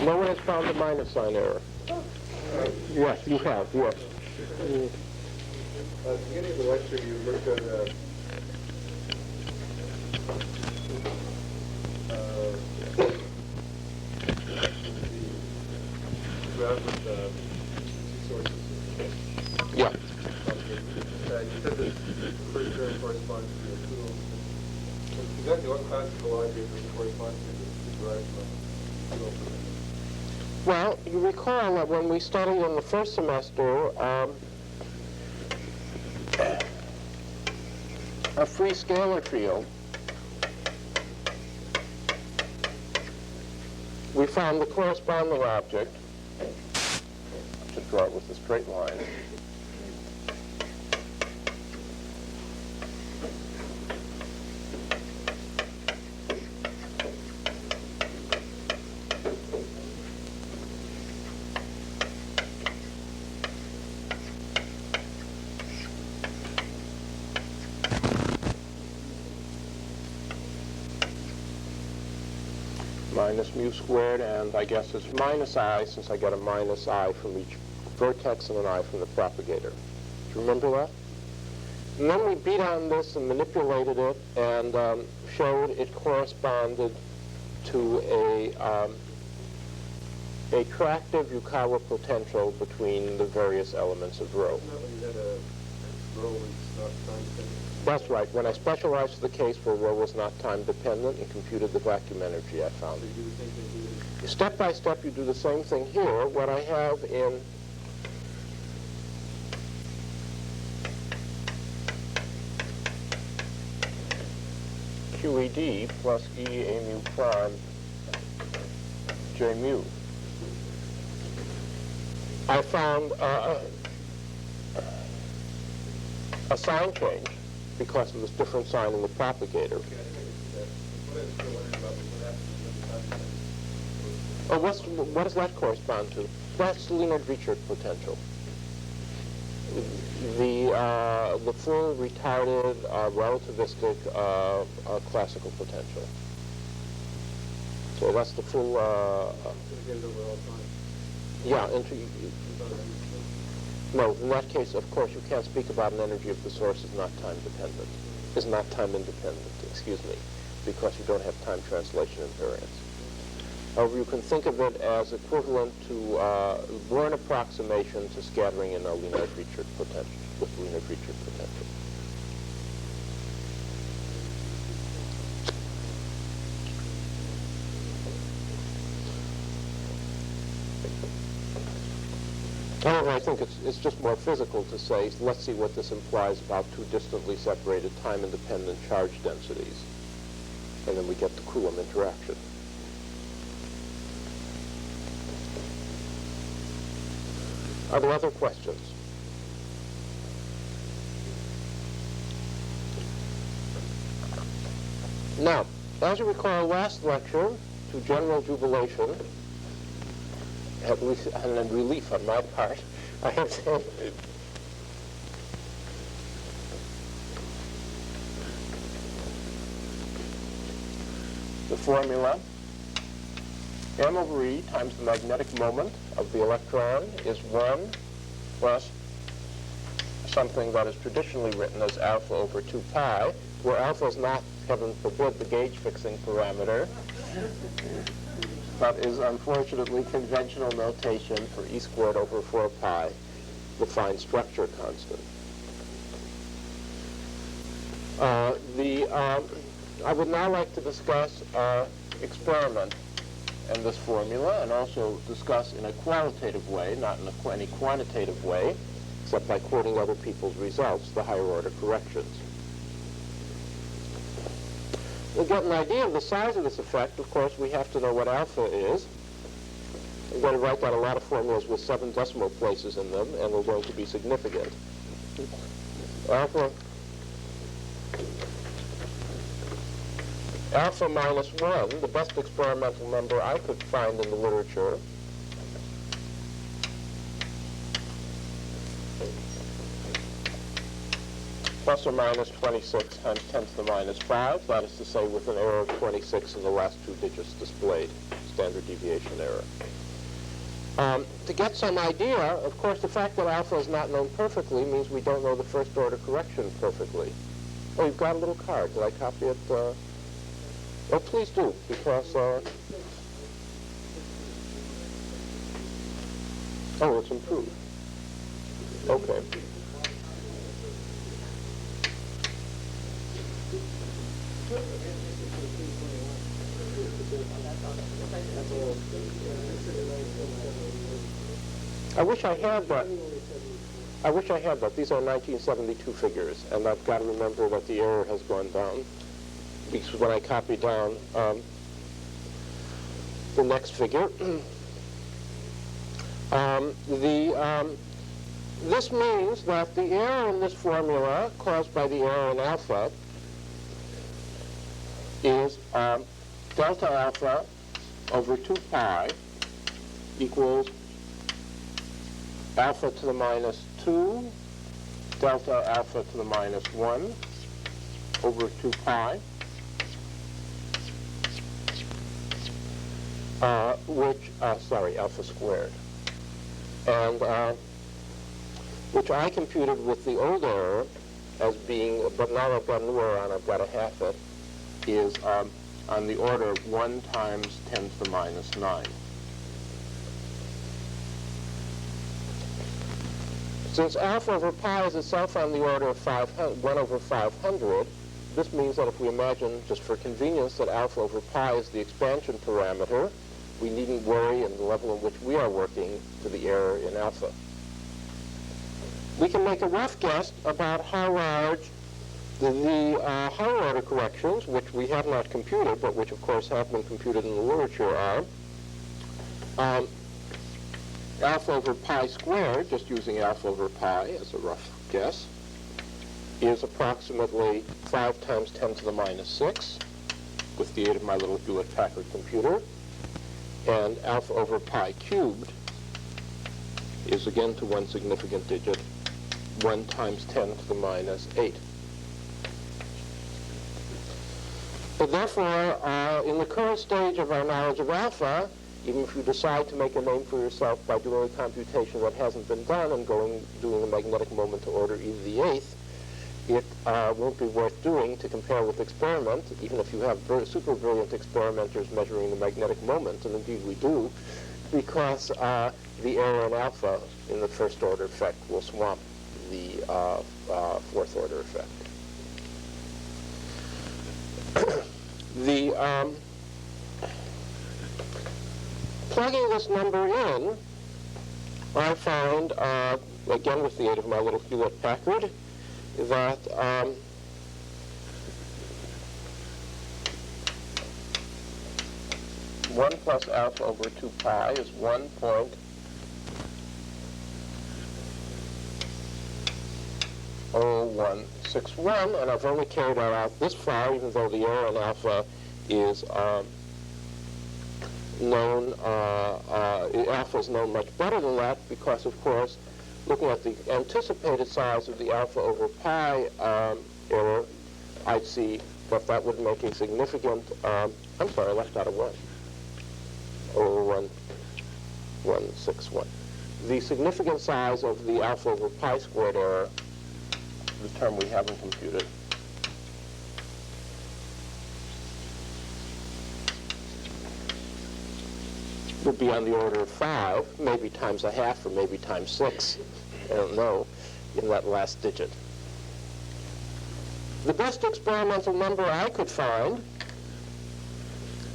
No one has found a minus sign error. Yes, you have, yes. At the beginning of the lecture, you looked at the graph with the sources. Yeah. You said that the first term corresponds to the tool. Exactly what classical logic does it correspond to the derived from tool? Well, you recall that when we studied in the first semester, a free scalar field, we found the corresponding object. I should draw it with a straight line. Minus mu squared, and I guess it's minus I, since I get a minus I from each vertex and an I from the propagator. Do you remember that? And then we beat on this and manipulated it and showed it corresponded to a attractive Yukawa potential between the various elements of rho. That's right. When I specialized to the case where rho was not time dependent and computed the vacuum energy, I found it. Step by step, you do the same thing here. What I have in QED plus E A mu prime J mu. I found a sign change because of this different sign in the propagator. Oh, what does that correspond to? That's the Leonard-Richard potential. The full retarded relativistic classical potential. So that's the full. Yeah. No, in that case, of course, you can't speak about an energy if the source is not time dependent. Is not time independent. Excuse me, because you don't have time translation invariance. However, you can think of it as equivalent to Born approximation to scattering in a Leonard-Richard potential, with Leonard-Richard potential. However, I think it's just more physical to say, let's see what this implies about two distantly separated time-independent charge densities. And then we get the Coulomb interaction. Are there other questions? Now, as you recall, last lecture, to general jubilation, at least, and then relief on my part, I have said the formula m over E times the magnetic moment of the electron is 1 plus something that is traditionally written as alpha over 2 pi, where alpha is not, heaven forbid, the gauge fixing parameter, but is unfortunately conventional notation for E squared over 4 pi, the fine structure constant. I would now like to discuss experiment and this formula, and also discuss in a qualitative way, not in any quantitative way, except by quoting other people's results, the higher order corrections. To get an idea of the size of this effect, of course, we have to know what alpha is. We're going to write down a lot of formulas with 7 decimal places in them, and we're going to be significant. Alpha minus 1, the best experimental number I could find in the literature, plus or minus 26 times 10 to the minus 5, that is to say with an error of 26 in the last 2 digits displayed. standard deviation error. To get some idea, of course, the fact that alpha is not known perfectly means we don't know the first order correction perfectly. Oh, you've got a little card. Did I copy it? Oh, please do, because... oh, it's improved. Okay. I wish I had that. I wish I had that. These are 1972 figures, and I've got to remember that the error has gone down. Because when I copy down the next figure, this means that the error in this formula caused by the error in alpha is delta alpha over 2 pi equals alpha to the minus 2 delta alpha to the minus 1 over 2 pi, alpha squared, and which I computed with the old error as being, but now I've got a new error and I've got to half it, is on the order of 1 times 10 to the minus 9. Since alpha over pi is itself on the order of 1 over 500, this means that if we imagine, just for convenience, that alpha over pi is the expansion parameter, we needn't worry in the level in which we are working for the error in alpha. We can make a rough guess about how large the higher order corrections, which we have not computed, but which of course have been computed in the literature, are. Alpha over pi squared, just using alpha over pi as a rough guess, is approximately 5 times 10 to the minus 6, with the aid of my little Hewlett-Packard computer. And alpha over pi cubed is, again to one significant digit, 1 times 10 to the minus 8. But therefore, in the current stage of our knowledge of alpha, even if you decide to make a name for yourself by doing a computation that hasn't been done and doing a magnetic moment to order e to the 8th, it won't be worth doing to compare with experiment, even if you have super brilliant experimenters measuring the magnetic moment, and indeed we do, because the error in alpha in the first order effect will swamp the fourth order effect. Plugging this number in, I found, again with the aid of my little Hewlett-Packard, that one plus alpha over 2 pi is 1.0161, and I've only carried that out this far, even though the error in alpha is known, alpha is known much better than that, because of course, looking at the anticipated size of the alpha over pi error, I'd see that would make a significant, I'm sorry, I left out a 1. 0.161. The significant size of the alpha over pi squared error, the term we haven't computed, would be on the order of 5, maybe times a half or maybe times 6, I don't know, in that last digit. The best experimental number I could find,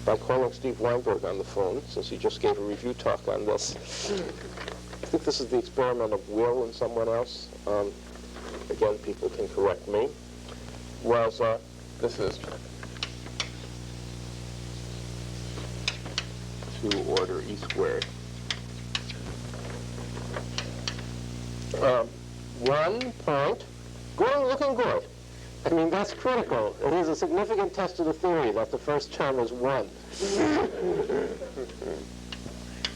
by calling Steve Weinberg on the phone, since he just gave a review talk on this, I think this is the experiment of Will and someone else, again people can correct me, was, this is 2 order e squared. 1 point, looking good. I mean, that's critical. It is a significant test of the theory that the first term is 1.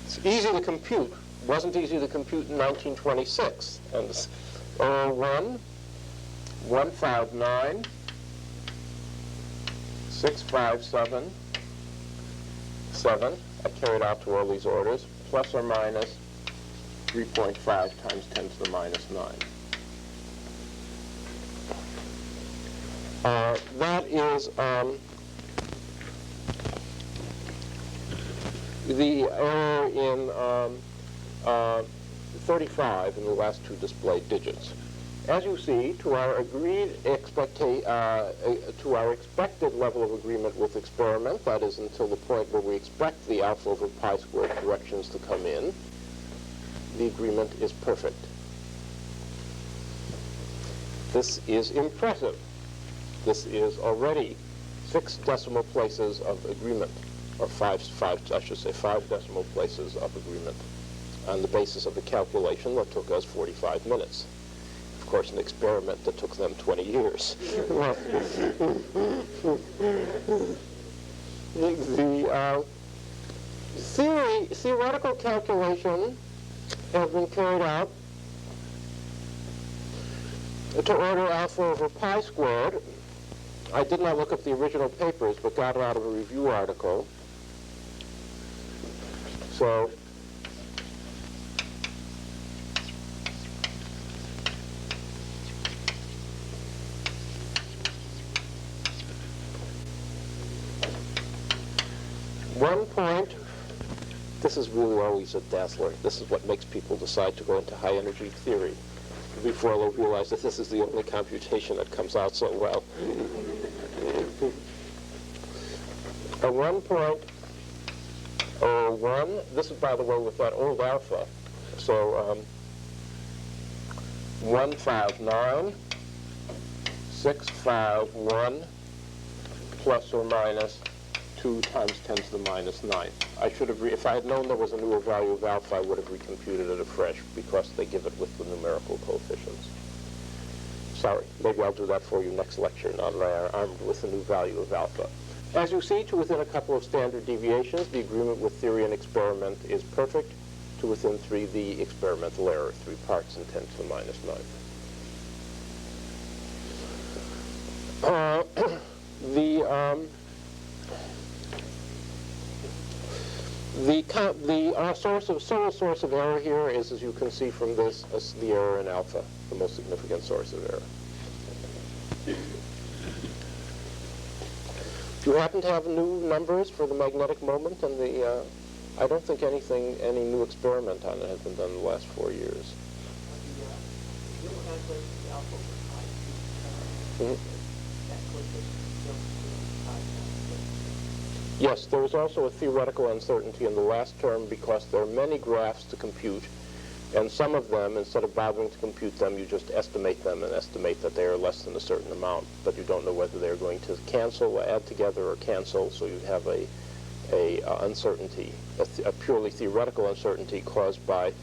It's easy to compute. It wasn't easy to compute in 1926. And 1, 159, 657, 7. I carried out to all these orders, plus or minus 3.5 times 10 to the minus 9. That is the error in 35 in the last two displayed digits. As you see, to our expected level of agreement with experiment, that is until the point where we expect the alpha over pi squared corrections to come in, the agreement is perfect. This is impressive. This is already 6 decimal places of agreement, or five decimal places of agreement on the basis of a calculation that took us 45 minutes. Of course, an experiment that took them 20 years. The theoretical calculation has been carried out to order alpha over pi squared. I did not look up the original papers, but got it out of a review article. So, one point, this is really always a dazzler. This is what makes people decide to go into high energy theory before they'll realize that this is the only computation that comes out so well. A 1.01, this is, by the way, with that old alpha. So 159,651 plus or minus 2 times 10 to the minus 9. I should have, if I had known there was a newer value of alpha, I would have recomputed it afresh because they give it with the numerical coefficients. Sorry, maybe I'll do that for you next lecture, now that I am armed with the new value of alpha. As you see, to within a couple of standard deviations, the agreement with theory and experiment is perfect. To within 3, the experimental error, 3 parts and 10 to the minus 9. The sole source of error here is, as you can see from this, the error in alpha, the most significant source of error. Do you happen to have new numbers for the magnetic moment and the? I don't think any new experiment on it has been done in the last 4 years. Yes, there was also a theoretical uncertainty in the last term because there are many graphs to compute, and some of them, instead of bothering to compute them, you just estimate them and estimate that they are less than a certain amount, but you don't know whether they're going to cancel, add together, or cancel, so you have a uncertainty, a purely theoretical uncertainty caused by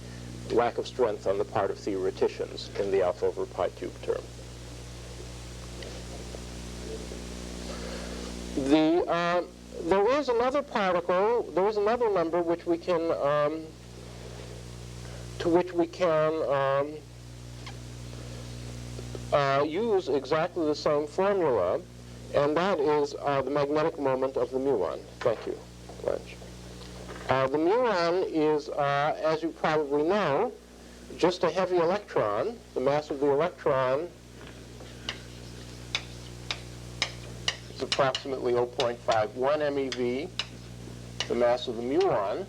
lack of strength on the part of theoreticians in the alpha over pi cubed term. There is another particle, there is another number which we can, to which we can use exactly the same formula, and that is the magnetic moment of the muon. Thank you, Blanche. The muon is, as you probably know, just a heavy electron. The mass of the electron is approximately 0.51 MeV. The mass of the muon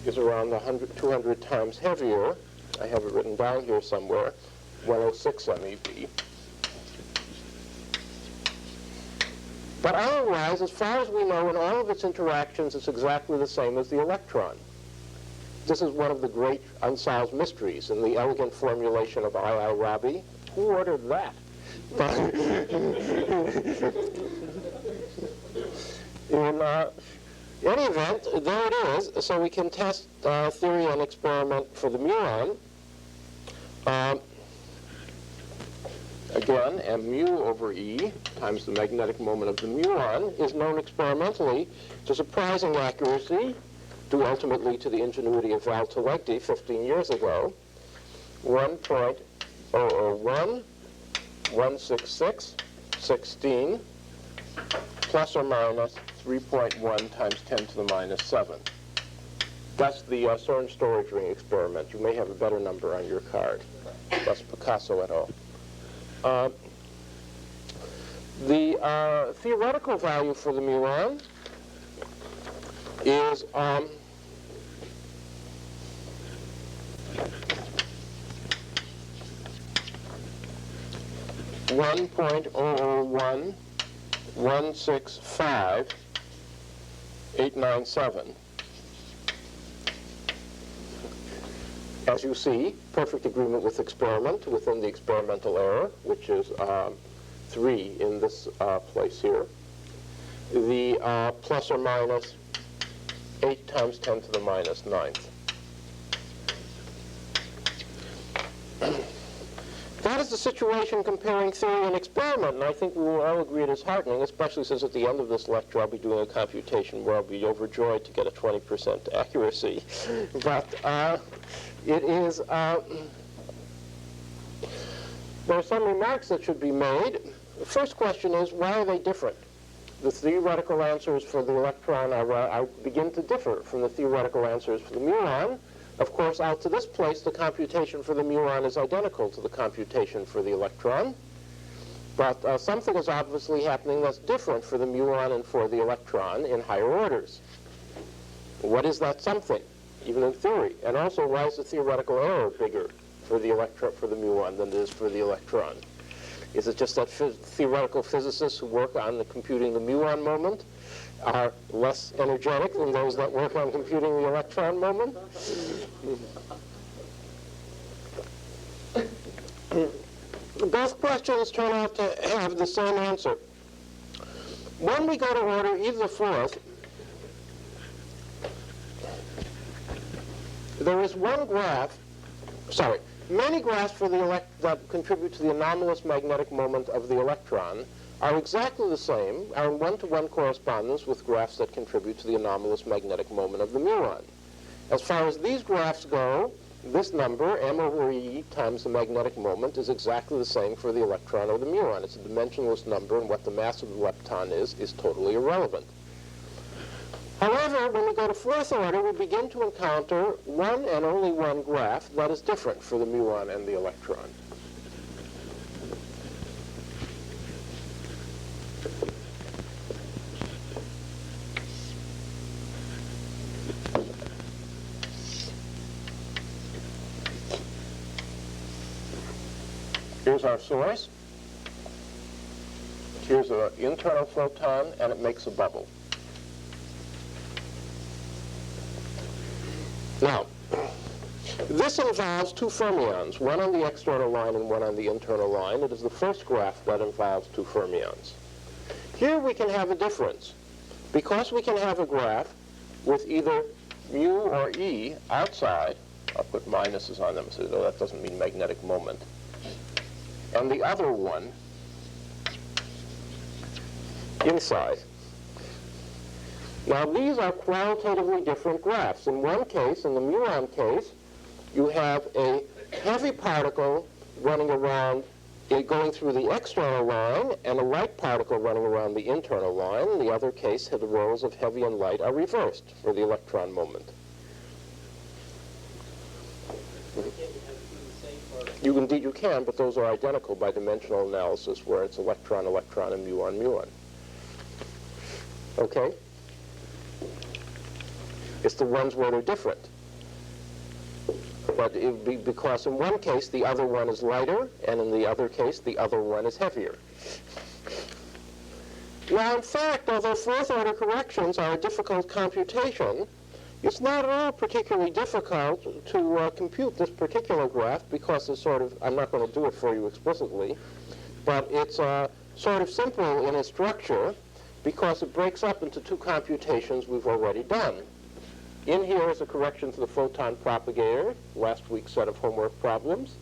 is around 200 times heavier. I have it written down here somewhere, 106 MeV. But otherwise, as far as we know, in all of its interactions, it's exactly the same as the electron. This is one of the great unsolved mysteries in the elegant formulation of I.I. Rabi. Who ordered that? In any event, there it is. So we can test theory and experiment for the muon. Again, mu over E times the magnetic moment of the muon is known experimentally to surprising accuracy, due ultimately to the ingenuity of Val Talegti 15 years ago. 1.001, 166, 16, plus or minus 3.1 times 10 to the minus 7. That's the CERN storage ring experiment. You may have a better number on your card. That's Picasso et al. The theoretical value for the muon is 1.001165,897. As you see, perfect agreement with experiment within the experimental error, which is 3 in this place here. The plus or minus 8 times 10 to the minus 9th. That is the situation comparing theory and experiment, and I think we will all agree it is heartening, especially since at the end of this lecture I'll be doing a computation where I'll be overjoyed to get a 20% accuracy. But it is, there are some remarks that should be made. The first question is, why are they different? The theoretical answers for the electron begin to differ from the theoretical answers for the muon. Of course, out to this place, the computation for the muon is identical to the computation for the electron. But something is obviously happening that's different for the muon and for the electron in higher orders. What is that something, even in theory? And also, why is the theoretical error bigger for the muon than it is for the electron? Is it just that theoretical physicists who work on computing the muon moment are less energetic than those that work on computing the electron moment? Both questions turn out to have the same answer. When we go to order E⁴, there is one graph, many graphs for the that contribute to the anomalous magnetic moment of the electron are exactly the same, are in one-to-one correspondence with graphs that contribute to the anomalous magnetic moment of the muon. As far as these graphs go, this number, m over e times the magnetic moment, is exactly the same for the electron or the muon. It's a dimensionless number, and what the mass of the lepton is totally irrelevant. However, when we go to 4th order, we begin to encounter one and only one graph that is different for the muon and the electron. Here's our source. Here's an internal photon, and it makes a bubble. Now, this involves two fermions, one on the external line and one on the internal line. It is the first graph that involves two fermions. Here we can have a difference. Because we can have a graph with either mu or e outside, I'll put minuses on them so that doesn't mean magnetic moment, and the other one inside. Now, these are qualitatively different graphs. In one case, in the muon case, you have a heavy particle running around, going through the external line, and a light particle running around the internal line. In the other case, the roles of heavy and light are reversed for the electron moment. Indeed you can, but those are identical by dimensional analysis, where it's electron, electron, and muon, muon. Okay? It's the ones where they're different. But it would be because in one case the other one is lighter, and in the other case the other one is heavier. Now, in fact, although 4th order corrections are a difficult computation, it's not at all particularly difficult to compute this particular graph, because it's sort of, I'm not going to do it for you explicitly, but it's sort of simple in its structure because it breaks up into two computations we've already done. In here is a correction to the photon propagator, last week's set of homework problems.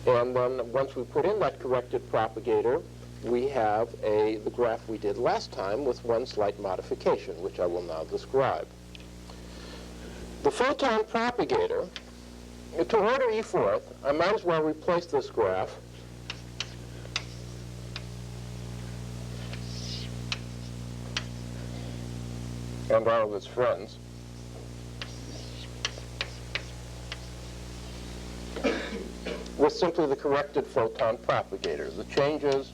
And then once we put in that corrected propagator, we have the graph we did last time with one slight modification, which I will now describe. The photon propagator, to order E⁴, I might as well replace this graph and all of its friends. With simply the corrected photon propagator. The changes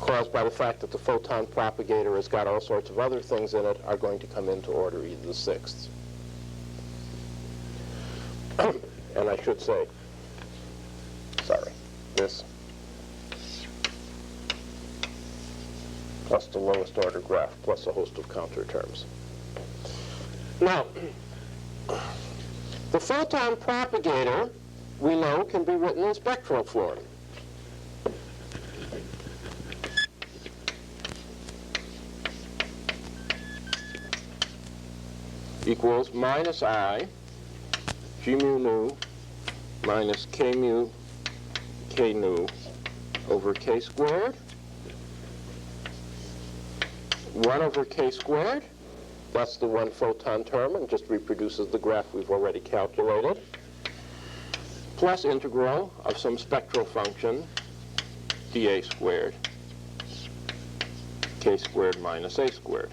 caused by the fact that the photon propagator has got all sorts of other things in it are going to come into order e to the sixth. And I should say, sorry, this plus the lowest order graph plus a host of counter terms. Now, the photon propagator, we know, can be written in spectral form. Equals minus I g mu nu minus k mu k nu over k squared, 1 over k squared, that's the one photon term and just reproduces the graph we've already calculated, plus integral of some spectral function dA squared, k squared minus a squared.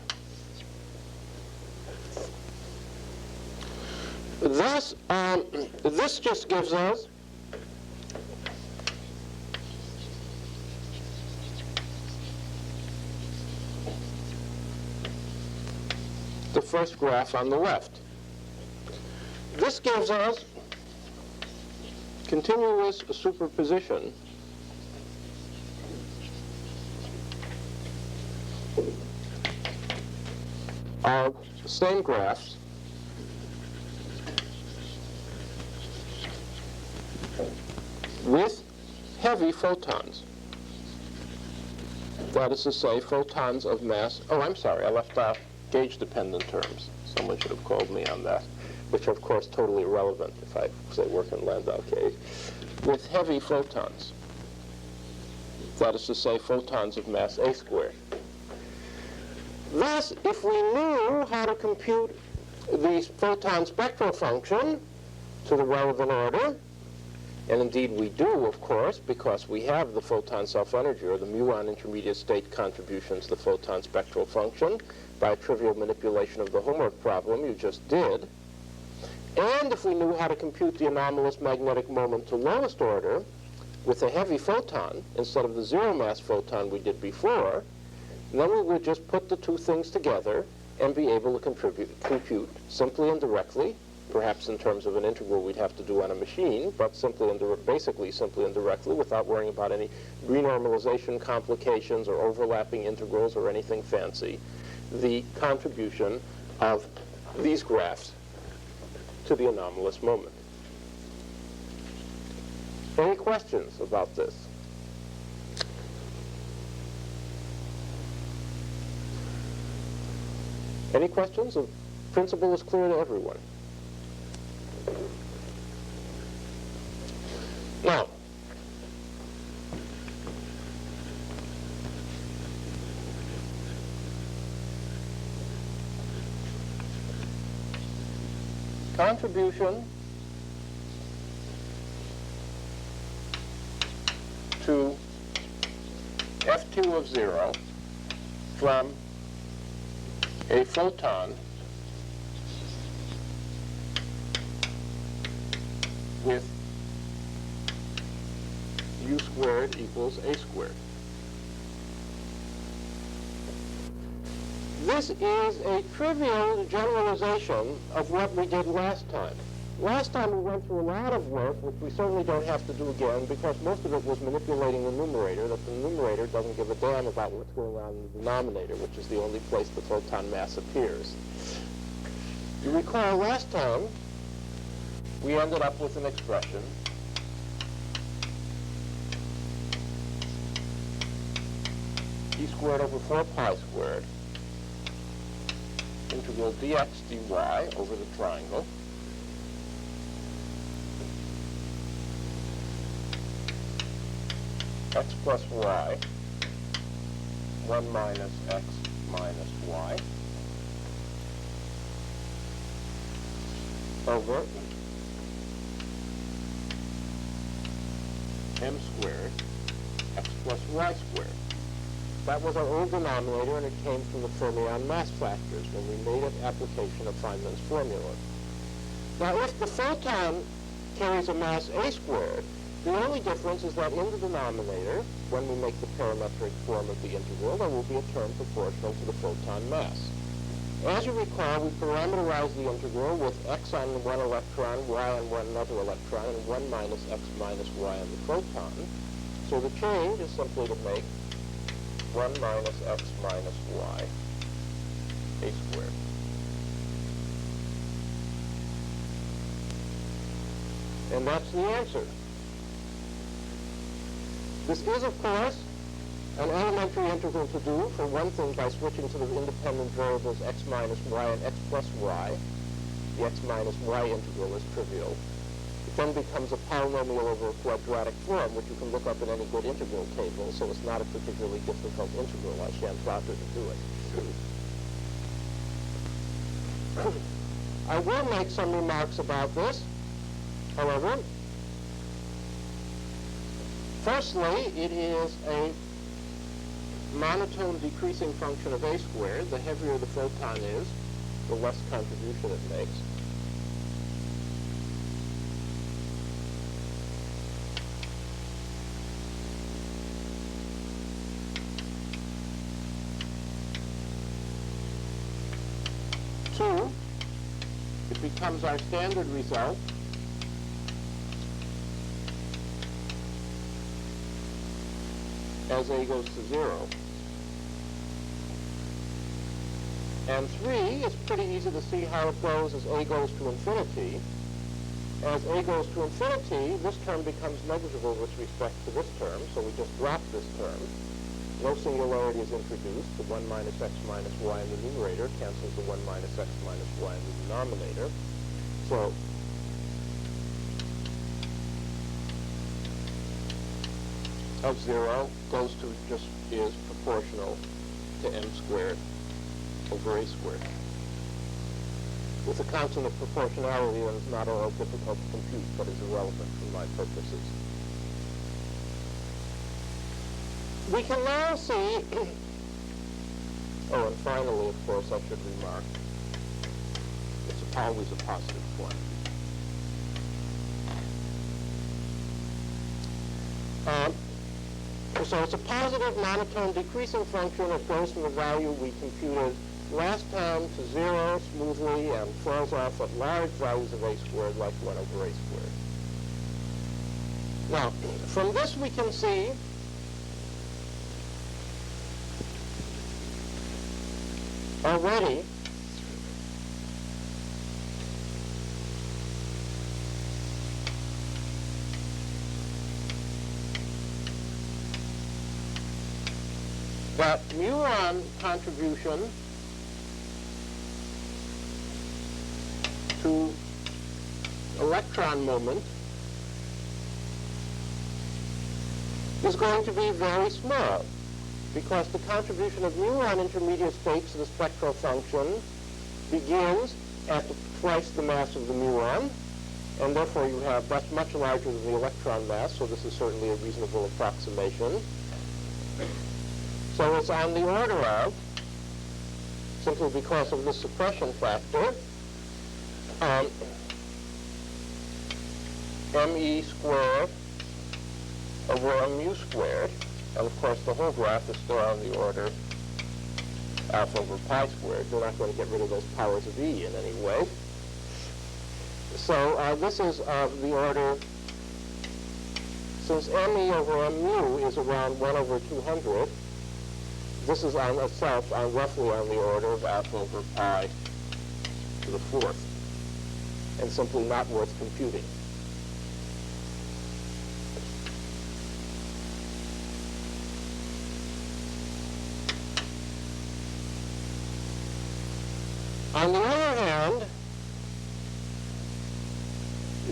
Thus, this just gives us the first graph on the left. This gives us continuous superposition of the same graphs with heavy photons. That is to say, photons of mass, oh, I'm sorry, I left out gauge-dependent terms. Someone should have called me on that, which are, of course, totally irrelevant if I say work in Landau gauge. With heavy photons. That is to say, photons of mass a squared. Thus, if we knew how to compute the photon spectral function to the relevant order, and indeed we do, of course, because we have the photon self-energy, or the muon intermediate state contribution to the photon spectral function by a trivial manipulation of the homework problem you just did. And if we knew how to compute the anomalous magnetic moment to lowest order with a heavy photon instead of the zero mass photon we did before, then we would just put the two things together and be able to compute simply and directly, perhaps in terms of an integral we'd have to do on a machine, but basically simply and directly without worrying about any renormalization complications or overlapping integrals or anything fancy, the contribution of these graphs to the anomalous moment. Any questions about this? Any questions? The principle is clear to everyone. Now, contribution to F2 of 0 from a photon with u squared equals a squared. This is a trivial generalization of what we did last time. Last time we went through a lot of work, which we certainly don't have to do again, because most of it was manipulating the numerator, that the numerator doesn't give a damn about what's going on in the denominator, which is the only place the photon mass appears. You recall last time, we ended up with an expression e squared over 4 pi squared integral dx dy over the triangle x plus y 1 minus x minus y over m squared x plus y squared. That was our old denominator, and it came from the fermion mass factors when we made an application of Feynman's formula. Now, if the photon carries a mass a squared, the only difference is that in the denominator, when we make the parametric form of the integral, there will be a term proportional to the photon mass. As you recall, we parameterized the integral with x on one electron, y on one other electron, and 1 minus x minus y on the photon. So the change is simply to make 1 minus x minus y a squared. And that's the answer. This is, of course, an elementary integral to do, for one thing, by switching to the independent variables x minus y and x plus y. The x minus y integral is trivial. It then becomes a polynomial over a quadratic form, which you can look up in any good integral table, so it's not a particularly difficult integral. I shan't bother to do it. I will make some remarks about this, however. Firstly, it is a monotone decreasing function of a squared. The heavier the photon is, the less contribution it makes. Two, it becomes our standard result as a goes to 0. And 3, it's pretty easy to see how it goes as a goes to infinity. As a goes to infinity, this term becomes negligible with respect to this term, so we just drop this term. No singularity is introduced. The 1 minus x minus y in the numerator cancels the 1 minus x minus y in the denominator. So of 0 goes to just is proportional to m squared over a squared. With a constant of proportionality that is not at all difficult to compute, but is irrelevant for my purposes. We can now see, oh, and finally, of course, I should remark, it's always a positive quantity. So it's a positive monotone decreasing function. It goes from the value we computed last time to 0 smoothly and falls off at large values of a squared, like 1 over a squared. Now, from this we can see already that muon contribution to electron moment is going to be very small, because the contribution of muon intermediate states to the spectral function begins at twice the mass of the muon, and therefore you have that's much larger than the electron mass, so this is certainly a reasonable approximation. So it's on the order of, simply because of this suppression factor, me squared over mu squared. And of course, the whole graph is still on the order alpha over pi squared. We're not going to get rid of those powers of e in any way. So this is of the order, since me over mu is around 1 over 200, this is on itself roughly on the order of alpha over pi to the 4th, and simply not worth computing. On the other hand,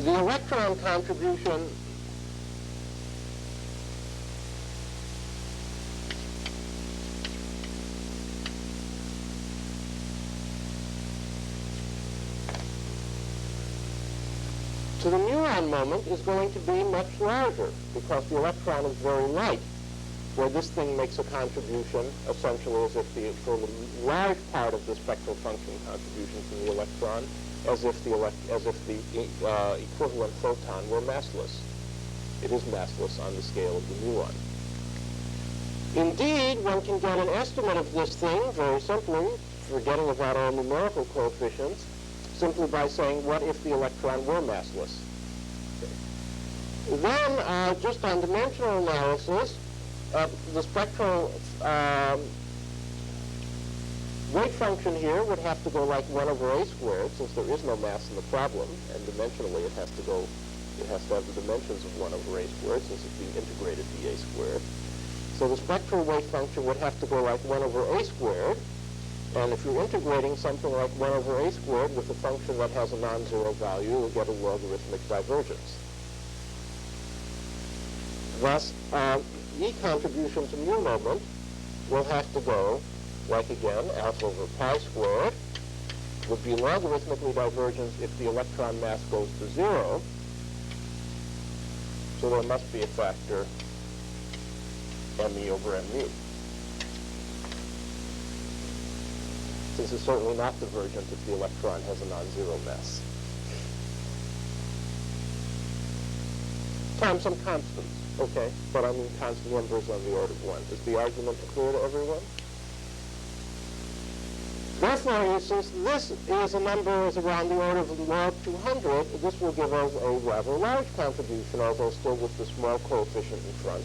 the electron contribution to the muon moment is going to be much larger, because the electron is very light. where this thing makes a contribution, essentially as if for a large part of the spectral function contribution from the electron, as if the equivalent photon were massless. It is massless on the scale of the muon. Indeed, one can get an estimate of this thing very simply, forgetting about all numerical coefficients, simply by saying, what if the electron were massless? Then, just on dimensional analysis, the spectral wave function here would have to go like 1 over a squared, since there is no mass in the problem, and dimensionally it has to have the dimensions of 1 over a squared, since it's being integrated to a squared. So the spectral wave function would have to go like 1 over a squared, and if you're integrating something like 1 over a squared with a function that has a non-zero value, you'll get a logarithmic divergence. Thus, E contribution to mu moment will have to go, like again, alpha over pi squared, would be logarithmically divergent if the electron mass goes to 0. So there must be a factor me over mu. This is certainly not divergent if the electron has a non-zero mass. Times some constants, okay? But I mean constant numbers on the order of 1. Is the argument clear to everyone? Therefore, since this is a number is around the order of log 200, this will give us a rather large contribution, although still with the small coefficient in front.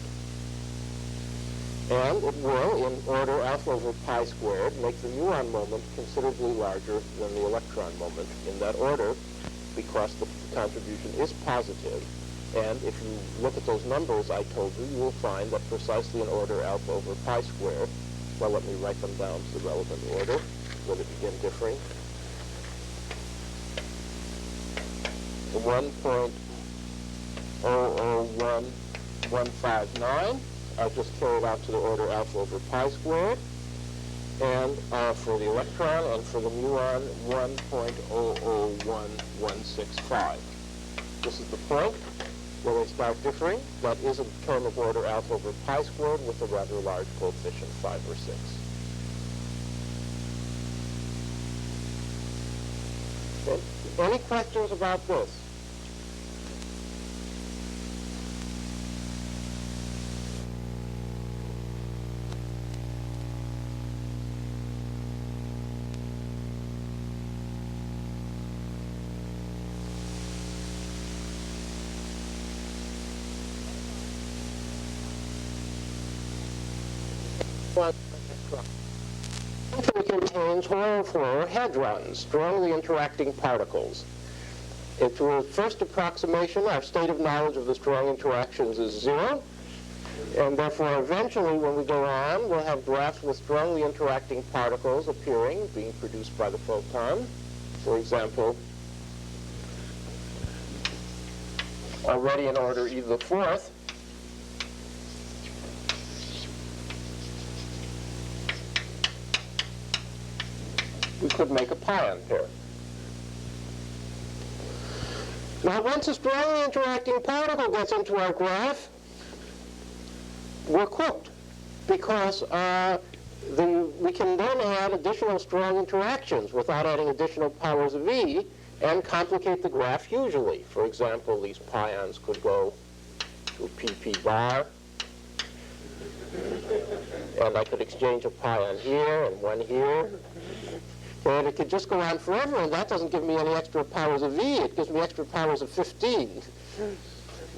And it will, in order alpha over pi squared, make the muon moment considerably larger than the electron moment in that order, because the contribution is positive. And if you look at those numbers I told you, you will find that precisely in order alpha over pi squared, well, let me write them down to the relevant order, so they begin differing. The 1.001159 are just carried out to the order alpha over pi squared. And for the electron and for the muon, 1.001165. This is the point where they start differing. That is a term of order alpha over pi squared with a rather large coefficient, 5 or 6. Okay. Any questions about this? It contains Hall-Fleur hadrons, strongly interacting particles. To a first approximation, our state of knowledge of the strong interactions is 0, and therefore eventually when we go on, we'll have graphs with strongly interacting particles appearing, being produced by the photon. For example, already in order e to the 4th, we could make a pion pair. Now, once a strongly interacting particle gets into our graph, we're cooked, because we can then add additional strong interactions without adding additional powers of E and complicate the graph hugely. For example, these pions could go to pp bar, and I could exchange a pion here and one here. And it could just go on forever, and that doesn't give me any extra powers of E. It gives me extra powers of 15.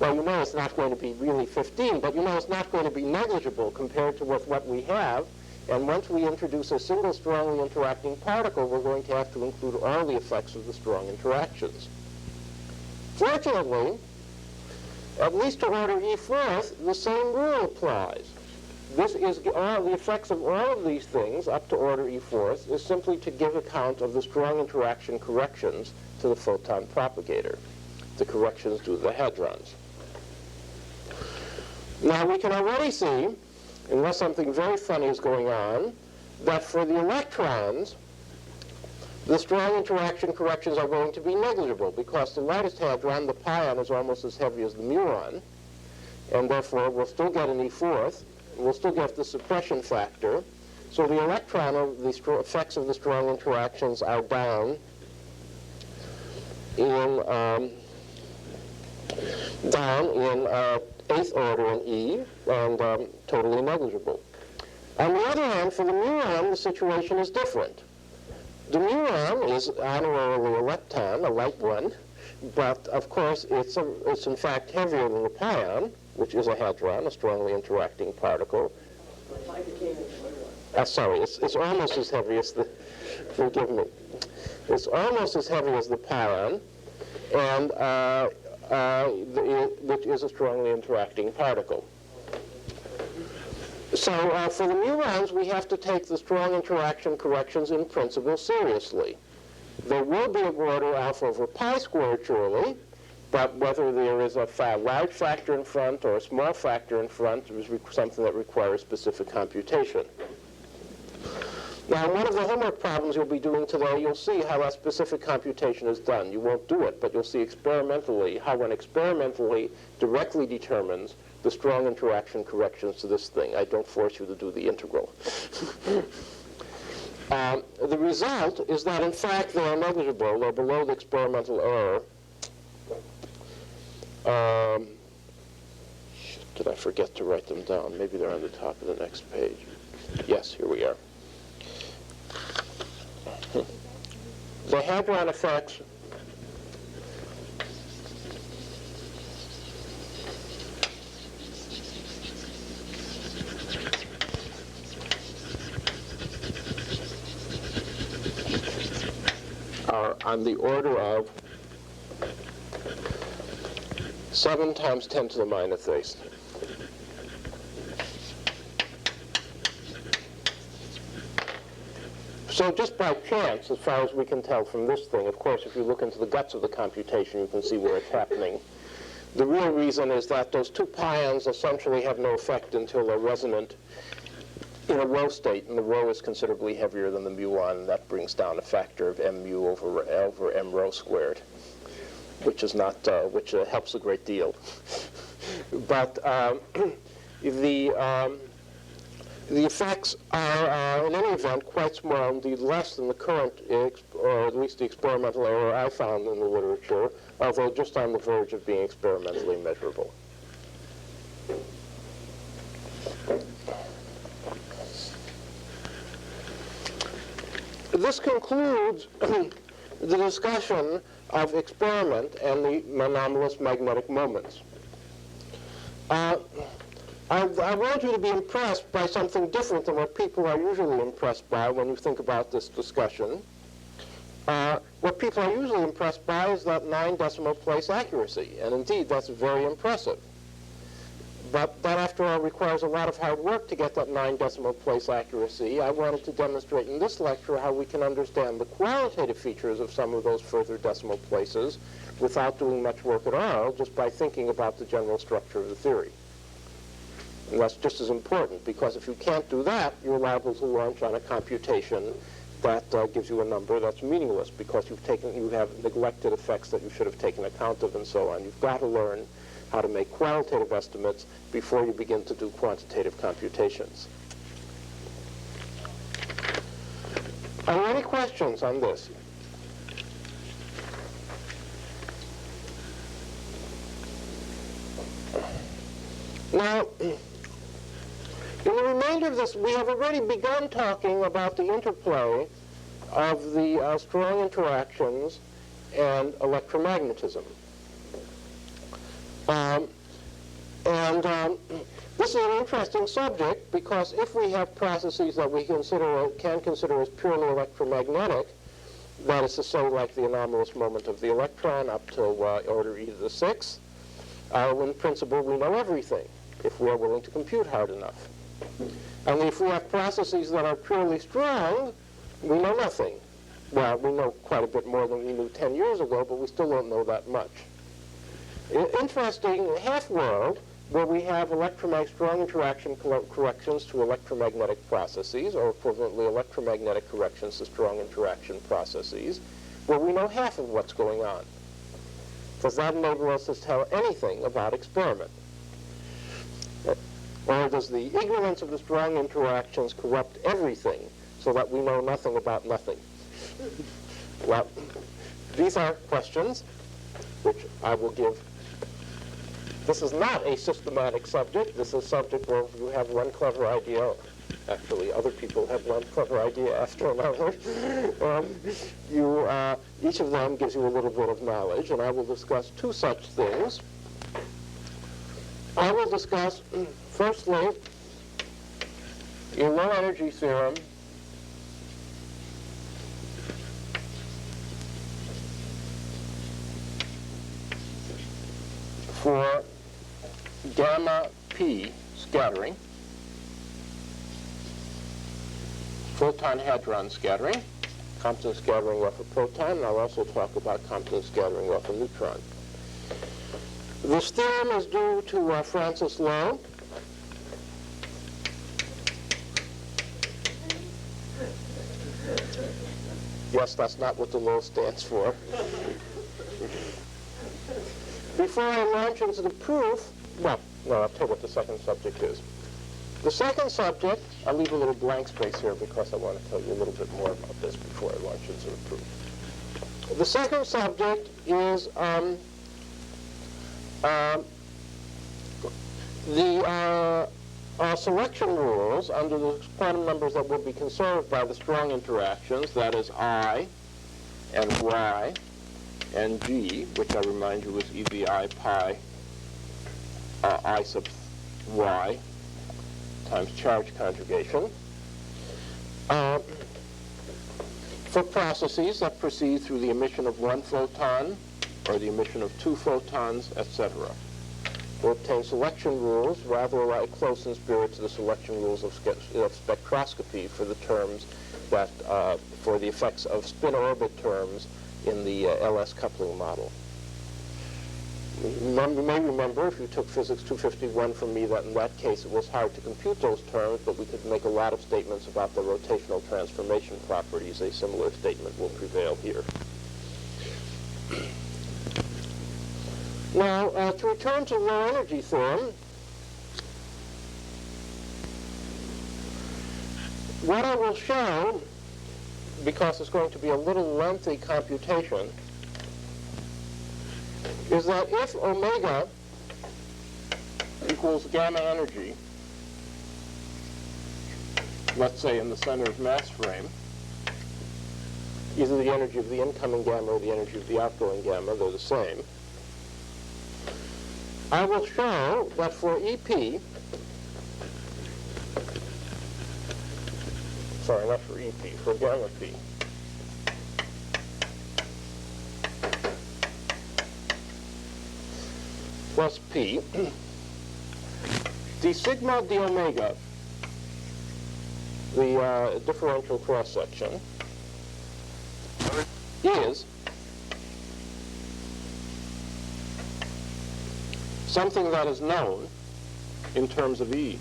Well, you know it's not going to be really 15, but you know it's not going to be negligible compared to what we have. And once we introduce a single strongly interacting particle, we're going to have to include all the effects of the strong interactions. Fortunately, at least to order E4th, the same rule applies. This is the effects of all of these things up to order E4th is simply to give account of the strong interaction corrections to the photon propagator, the corrections to the hadrons. Now we can already see, unless something very funny is going on, that for the electrons, the strong interaction corrections are going to be negligible, because the lightest hadron, the pion, is almost as heavy as the muon, and therefore we'll still get an E4th. we'll still get the suppression factor. So the electron, the effects of the strong interactions are down in 8th order in E, and totally negligible. On the other hand, for the muon, the situation is different. The muon is honorarily a lepton, a light one, but of course it's in fact heavier than the pion, which is a hadron, a strongly interacting particle. Sorry, it's almost as heavy as the, forgive me, it's almost as heavy as the pion, and which is a strongly interacting particle. So for the muons, we have to take the strong interaction corrections in principle seriously. There will be of order alpha over pi squared, surely, but whether there is a large factor in front or a small factor in front is something that requires specific computation. Now, one of the homework problems you'll be doing today, you'll see how that specific computation is done. You won't do it, but you'll see experimentally how one experimentally directly determines the strong interaction corrections to this thing. I don't force you to do the integral. The result is that, in fact, they are negligible. They're below the experimental error. Did I forget to write them down? Maybe they're on the top of the next page. Yes, here we are. The hadron effects are on the order of 7 times 10 to the minus 8. So just by chance, as far as we can tell from this thing, of course, if you look into the guts of the computation, you can see where it's happening. The real reason is that those two pions essentially have no effect until they're resonant in a rho state, and the rho is considerably heavier than the muon, and that brings down a factor of mu over m rho squared, which is not, which helps a great deal. But the effects are, in any event, quite small, indeed less than the current, or at least the experimental error I found in the literature, although just on the verge of being experimentally measurable. This concludes the discussion of experiment and the anomalous magnetic moments. I want you to be impressed by something different than what people are usually impressed by when you think about this discussion. What people are usually impressed by is that 9 decimal place accuracy, and indeed that's very impressive. But that, after all, requires a lot of hard work to get that 9 decimal place accuracy. I wanted to demonstrate in this lecture how we can understand the qualitative features of some of those further decimal places without doing much work at all, just by thinking about the general structure of the theory. And that's just as important, because if you can't do that, you're liable to launch on a computation that gives you a number that's meaningless, because you have neglected effects that you should have taken account of and so on. You've got to learn how to make qualitative estimates before you begin to do quantitative computations. Are there any questions on this? Now, in the remainder of this, we have already begun talking about the interplay of the strong interactions and electromagnetism. This is an interesting subject, because if we have processes that we can consider as purely electromagnetic, that is to say, like the anomalous moment of the electron up to order e to the 6th, in principle we know everything, if we're willing to compute hard enough. And if we have processes that are purely strong, we know nothing. Well, we know quite a bit more than we knew 10 years ago, but we still don't know that much. Interesting half-world, where we have strong interaction corrections to electromagnetic processes, or equivalently electromagnetic corrections to strong interaction processes, where we know half of what's going on. Does that enable us to tell anything about experiment? Or does the ignorance of the strong interactions corrupt everything so that we know nothing about nothing? Well, these are questions which I will give. This is not a systematic subject. This is a subject where you have one clever idea. Actually, other people have one clever idea after another. Each of them gives you a little bit of knowledge, and I will discuss two such things. I will discuss, firstly, a low-energy theorem for gamma p scattering, photon-hadron scattering, Compton scattering off a proton, and I'll also talk about Compton scattering off a neutron. This theorem is due to Francis Lowe. Yes, that's not what the Lowe stands for. Before I launch into the proof, well, I'll tell you what the second subject is. The second subject, I'll leave a little blank space here because I want to tell you a little bit more about this before I launch into the proof. The second subject is the selection rules under the quantum numbers that will be conserved by the strong interactions, that is I and Y and G, which I remind you is EVI pi I sub Y times charge conjugation, for processes that proceed through the emission of one photon or the emission of two photons, etc. We'll obtain selection rules rather close in spirit to the selection rules of spectroscopy for the terms that, for the effects of spin-orbit terms in the LS coupling model. You may remember, if you took Physics 251 from me, that in that case it was hard to compute those terms, but we could make a lot of statements about the rotational transformation properties. A similar statement will prevail here. Now, to return to low energy theorem, what I will show, because it's going to be a little lengthy computation, is that if omega equals gamma energy, let's say in the center of mass frame, either the energy of the incoming gamma or the energy of the outgoing gamma, they're the same, I will show that for EP, sorry, not for EP, for gamma p, plus p, d sigma d omega, the differential cross-section, is something that is known in terms of E,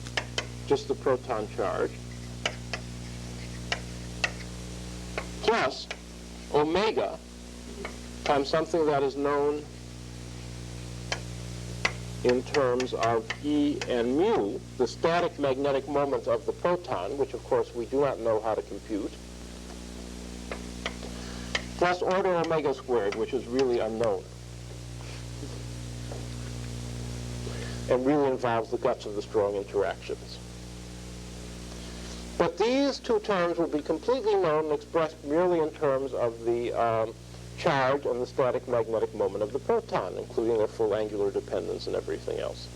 just the proton charge, plus omega times something that is known in terms of E and mu, the static magnetic moment of the proton, which of course we do not know how to compute, plus order omega squared, which is really unknown, and really involves the guts of the strong interactions. But these two terms will be completely known and expressed merely in terms of the charge and the static magnetic moment of the proton, including their full angular dependence and everything else.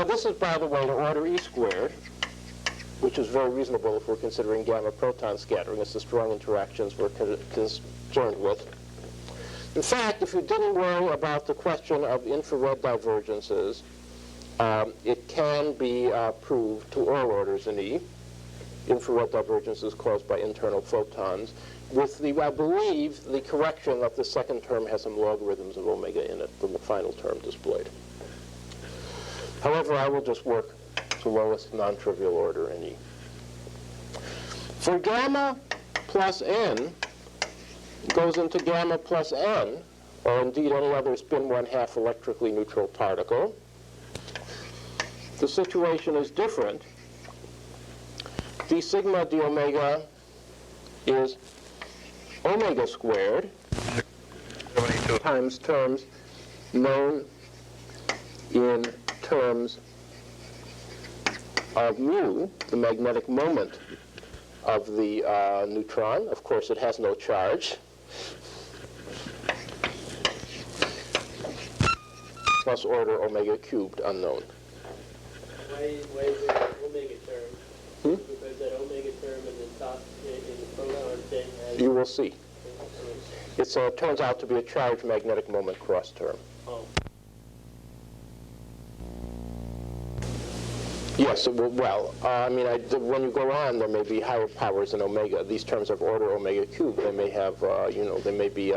This is, by the way, to order E squared, which is very reasonable if we're considering gamma proton scattering as the strong interactions we're concerned with. In fact, if you didn't worry about the question of infrared divergences, it can be proved to all orders in E, infrared divergences caused by internal photons, with the, I believe, the correction that the second term has some logarithms of omega in it, the final term displayed. However, I will just work to lowest non-trivial order in E. For gamma plus n goes into gamma plus n, or indeed any other spin 1/2 electrically neutral particle, the situation is different. D sigma d omega is omega squared times terms known in terms of mu, the magnetic moment of the neutron. Of course, it has no charge. Plus order omega cubed unknown. Why is there an omega term? Because that omega term in the top, in the proton thing has... You will see. It turns out to be a charged magnetic moment cross term. Oh. Yes, I mean, when you go on, there may be higher powers than omega. These terms have order omega cubed. They may have, they may be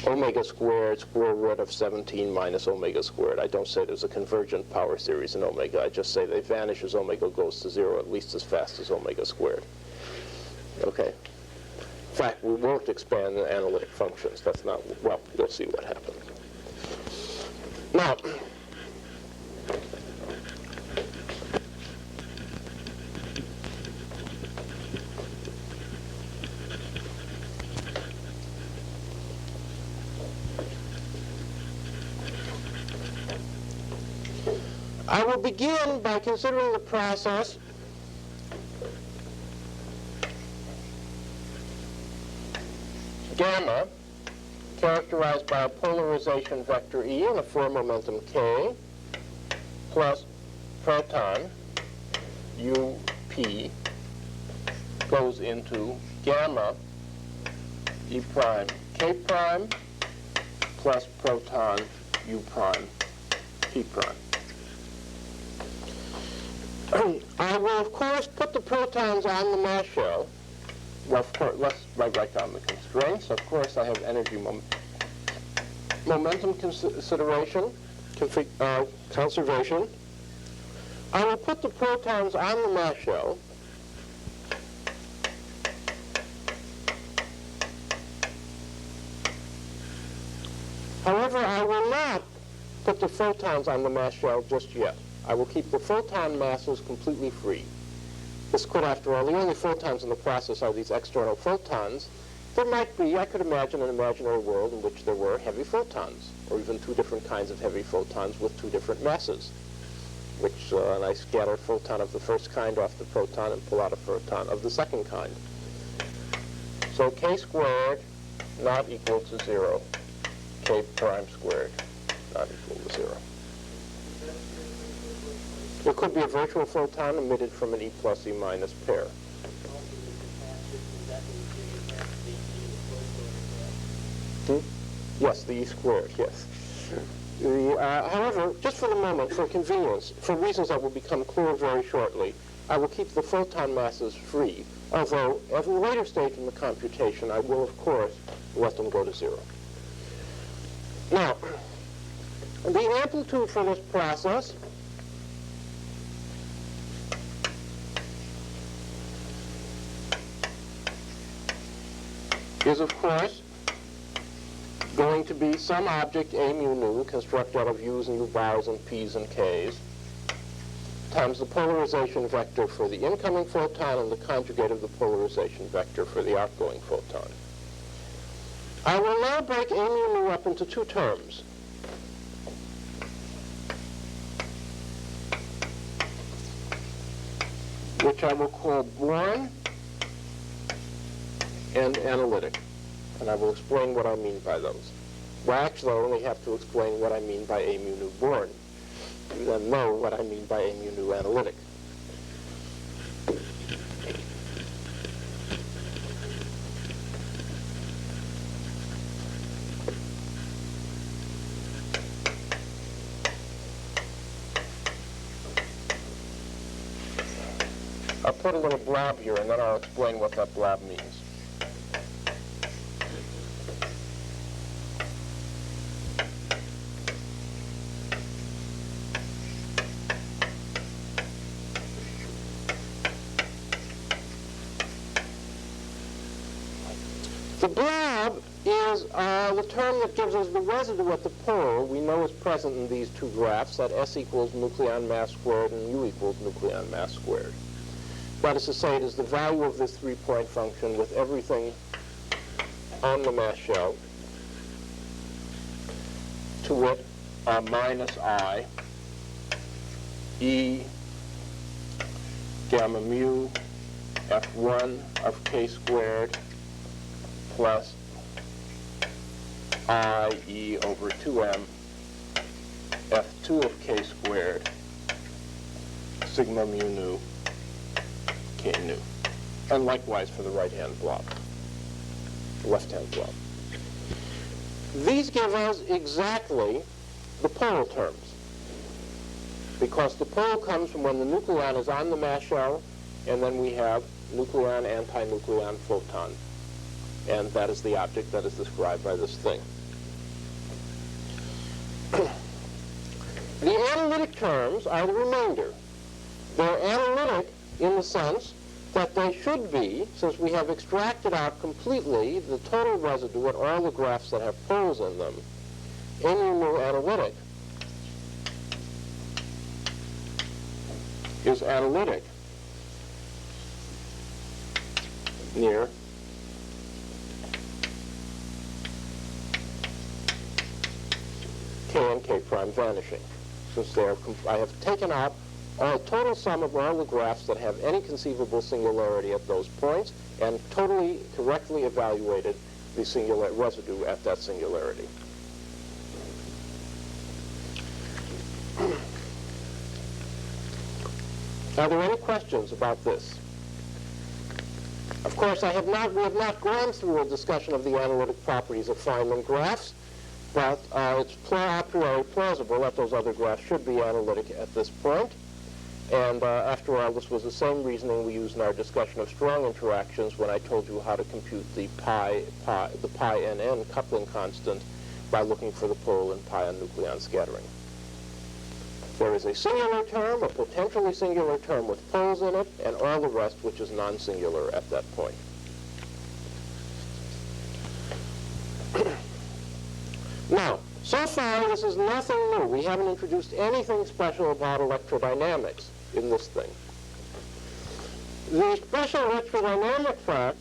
omega squared, square root of 17 minus omega squared. I don't say there's a convergent power series in omega. I just say they vanish as omega goes to 0, at least as fast as omega squared. Okay. In fact, we won't expand the analytic functions. That's not, well, you'll see what happens. Now, I will begin by considering the process gamma, characterized by a polarization vector E and a form momentum K, plus proton UP goes into gamma E prime K prime plus proton U prime P prime. I will, of course, put the protons on the mass shell. Well, of course, let's write down the constraints. Of course, I have energy momentum consideration, conservation. I will put the protons on the mass shell. However, I will not put the photons on the mass shell just yet. I will keep the photon masses completely free. This could, after all, the only photons in the process are these external photons. There might be, I could imagine an imaginary world in which there were heavy photons, or even two different kinds of heavy photons with two different masses, which, and I scatter a photon of the first kind off the proton and pull out a photon of the second kind. So k squared not equal to 0, k prime squared not equal to 0. There could be a virtual photon emitted from an E plus E minus pair. Yes, the E squared, yes. However, just for the moment, for convenience, for reasons that will become clear very shortly, I will keep the photon masses free, although at a later stage in the computation, I will, of course, let them go to 0. Now, the amplitude for this process is, of course, going to be some object A mu nu, constructed out of U's and U bars and P's and K's, times the polarization vector for the incoming photon and the conjugate of the polarization vector for the outgoing photon. I will now break A mu nu up into two terms. Which I will call Born and analytic. And I will explain what I mean by those. Well, actually, I only have to explain what I mean by A mu nu Born. You then know what I mean by A mu nu analytic. I'll put a little blob here, and then I'll explain what that blob means. The blob is the term that gives us the residue at the pole. We know is present in these two graphs, that S equals nucleon mass squared and U equals nucleon mass squared. That is to say, it is the value of this three-point function with everything on the mass shell, to wit, minus I E gamma mu F1 of k squared plus I E over 2m F2 of k squared sigma mu nu k nu. And likewise for the right-hand blob, the left-hand blob. These give us exactly the pole terms, because the pole comes from when the nucleon is on the mass shell, and then we have nucleon, anti-nucleon, photon. And that is the object that is described by this thing. The analytic terms are the remainder. They're analytic in the sense that they should be, since we have extracted out completely the total residue at all the graphs that have poles in them, any new analytic is analytic near k and k prime vanishing, since I have taken out a total sum of all the graphs that have any conceivable singularity at those points and totally correctly evaluated the singular residue at that singularity. Are there any questions about this? Of course, we have not gone through a discussion of the analytic properties of Feynman graphs, but it's a priori plausible that those other graphs should be analytic at this point. And after all, this was the same reasoning we used in our discussion of strong interactions when I told you how to compute the pi NN coupling constant by looking for the pole in pi on nucleon scattering. There is a singular term, a potentially singular term with poles in it, and all the rest which is non-singular at that point. Now, so far this is nothing new. We haven't introduced anything special about electrodynamics in this thing. The special electrodynamic fact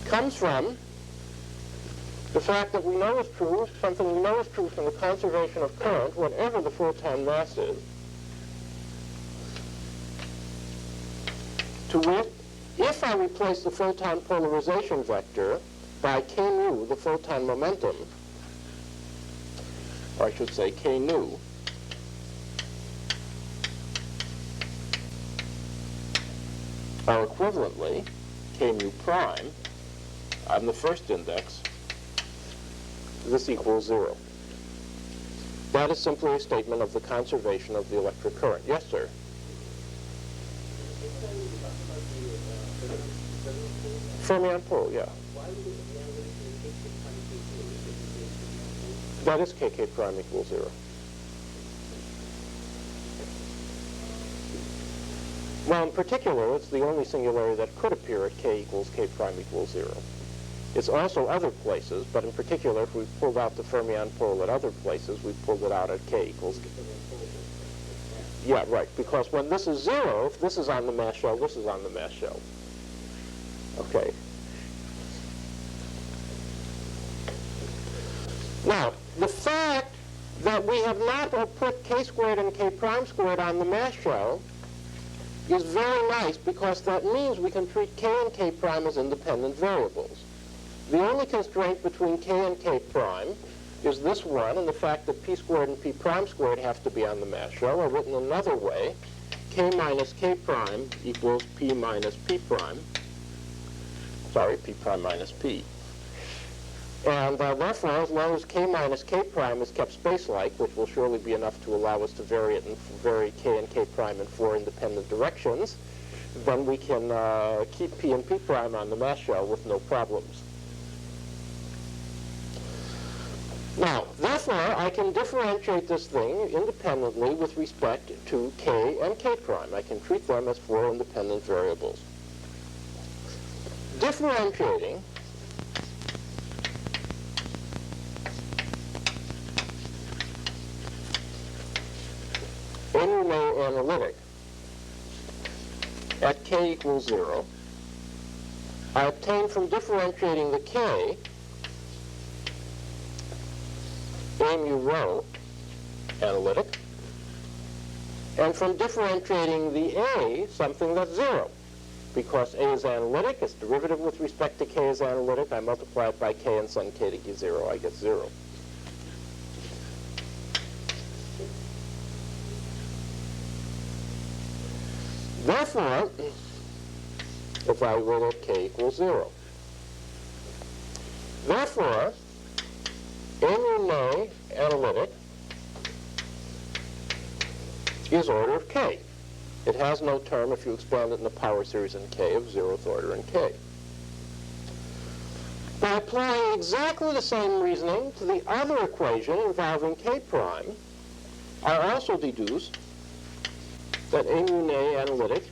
comes from the fact that we know is true, something we know is true from the conservation of current, whatever the photon mass is, to wit, if I replace the photon polarization vector by k nu, the photon momentum, or I should say k nu, or equivalently, k nu prime, on the first index, this equals 0. That is simply a statement of the conservation of the electric current. Yes, sir? Fermion pole, yeah. That is kk prime equals 0. Well, in particular, it's the only singularity that could appear at k equals k prime equals 0. It's also other places, but in particular, if we pulled out the fermion pole at other places, we pulled it out at k equals... Yeah, right, because when this is 0, if this is on the mass shell, this is on the mass shell. Okay. Now, the fact that we have not put k squared and k prime squared on the mass shell is very nice, because that means we can treat k and k prime as independent variables. The only constraint between k and k prime is this one, and the fact that p squared and p prime squared have to be on the mass shell, or written another way, k minus k prime equals p minus p prime. Sorry, p prime minus p. And therefore, as long as k minus k prime is kept space-like, which will surely be enough to allow us to vary k and k prime in 4 independent directions, then we can keep p and p prime on the mass shell with no problems. Now, therefore, I can differentiate this thing independently with respect to k and k prime. I can treat them as 4 independent variables. differentiating any analytic at k equals 0, I obtain from differentiating the k a mu rho analytic, and from differentiating the a something that's 0. Because a is analytic, its derivative with respect to k is analytic, I multiply it by k and send k to get 0, I get 0. Therefore, evaluate at k equals 0. Therefore, a mu nay analytic is order of k. It has no term if you expand it in the power series in k of 0th order in k. By applying exactly the same reasoning to the other equation involving k prime, I also deduce that a mu nay analytic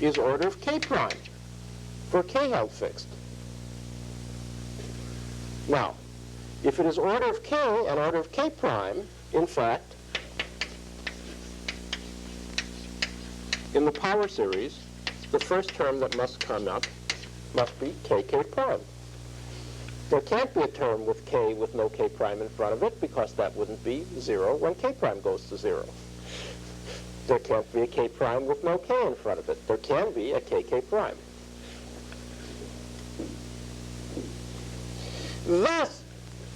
is order of k prime for k held fixed. Now, if it is order of k and order of k prime, in fact, in the power series, the first term that must come up must be kk prime. There can't be a term with k with no k prime in front of it, because that wouldn't be 0 when k prime goes to 0. There can't be a k prime with no k in front of it. There can be a kk prime. Thus,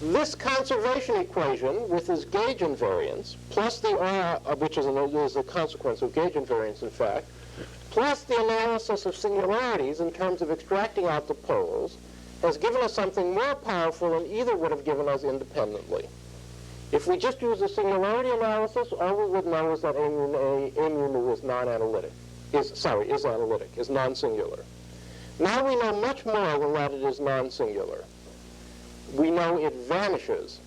this conservation equation with its gauge invariance, plus the which is a consequence of gauge invariance, in fact, plus the analysis of singularities in terms of extracting out the poles, has given us something more powerful than either would have given us independently. If we just use the singularity analysis, all we would know is that a mu nu is non-analytic, is analytic, is non-singular. Now we know much more than that it is non-singular. We know it vanishes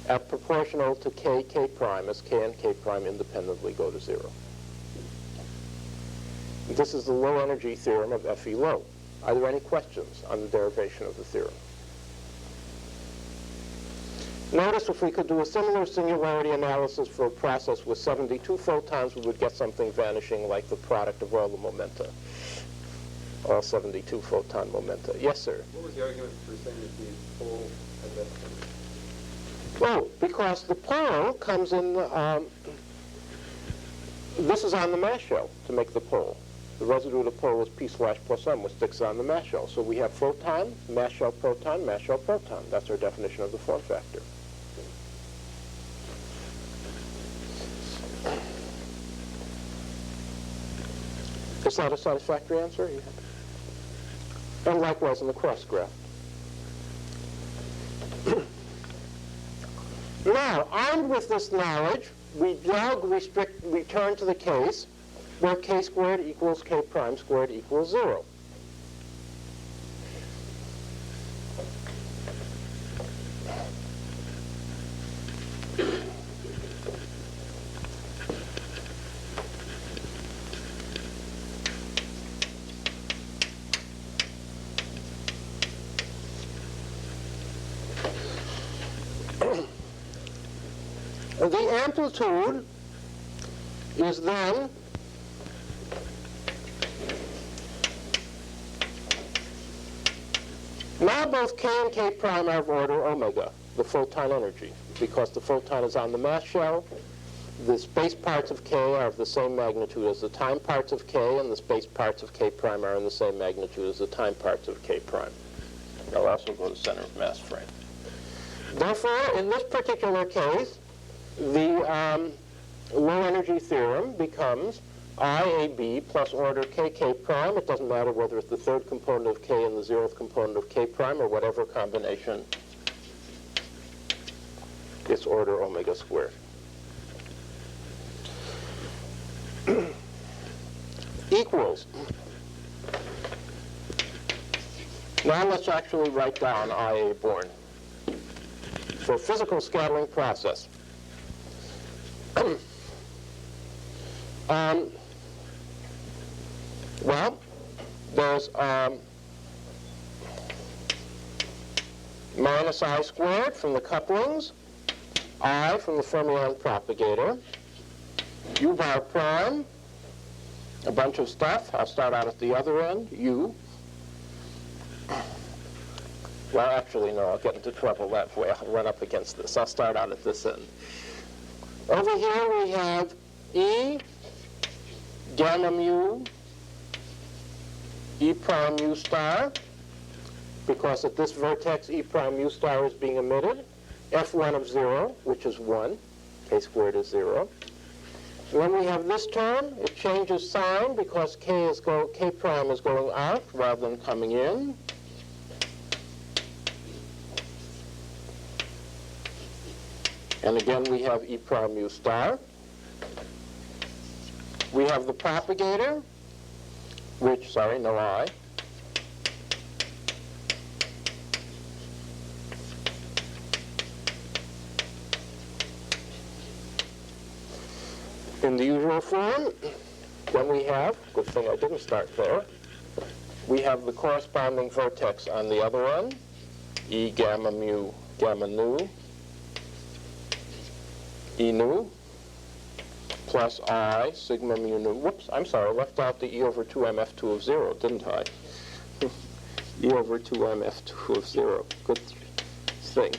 at proportional to k prime as k and k prime independently go to 0. This is the low energy theorem of Fe low. Are there any questions on the derivation of the theorem? Notice if we could do a similar singularity analysis for a process with 72 photons, we would get something vanishing like the product of all the momenta, all 72 photon momenta. Yes, sir? What was the argument for saying that the pole had that thing? Well, because the pole comes in, this is on the mass shell to make the pole. The residue of the pole is p slash plus m, which sticks on the mass shell. So we have photon, mass shell, proton, mass shell, proton. That's our definition of the form factor. Is that a satisfactory answer? Yeah. And likewise in the cross graph. Now, armed with this knowledge, we now return to the case where k squared equals k prime squared equals 0. The amplitude is then now both k and k prime are of order omega, the photon energy, because the photon is on the mass shell. The space parts of k are of the same magnitude as the time parts of k, and the space parts of k prime are in the same magnitude as the time parts of k prime. I'll also go to center of mass frame. Therefore, in this particular case, the low energy theorem becomes IAB plus order kk prime. It doesn't matter whether it's the third component of k and the 0th component of k prime or whatever combination. It's order omega squared. Equals. Now let's actually write down IA Born for physical scattering process. Well, there's minus I squared from the couplings, I from the fermion propagator, U bar prime, a bunch of stuff. I'll start out at the other end, U. Well, actually, no, I'll get into trouble that way. I'll run up against this. I'll start out at this end. Over here we have E, gamma mu, E prime mu star, because at this vertex E prime mu star is being emitted, F1 of 0, which is 1, k squared is 0. When we have this term, it changes sign because k prime is going out rather than coming in. And again, we have E prime mu star. We have the propagator, which, sorry, no I. In the usual form, then we have, good thing I didn't start there, we have the corresponding vertex on the other end, E gamma mu gamma nu, E nu, plus I sigma mu nu. Whoops, I'm sorry, I left out the E over 2m F2 of 0, didn't I? E over 2m F2 of 0. Good thing.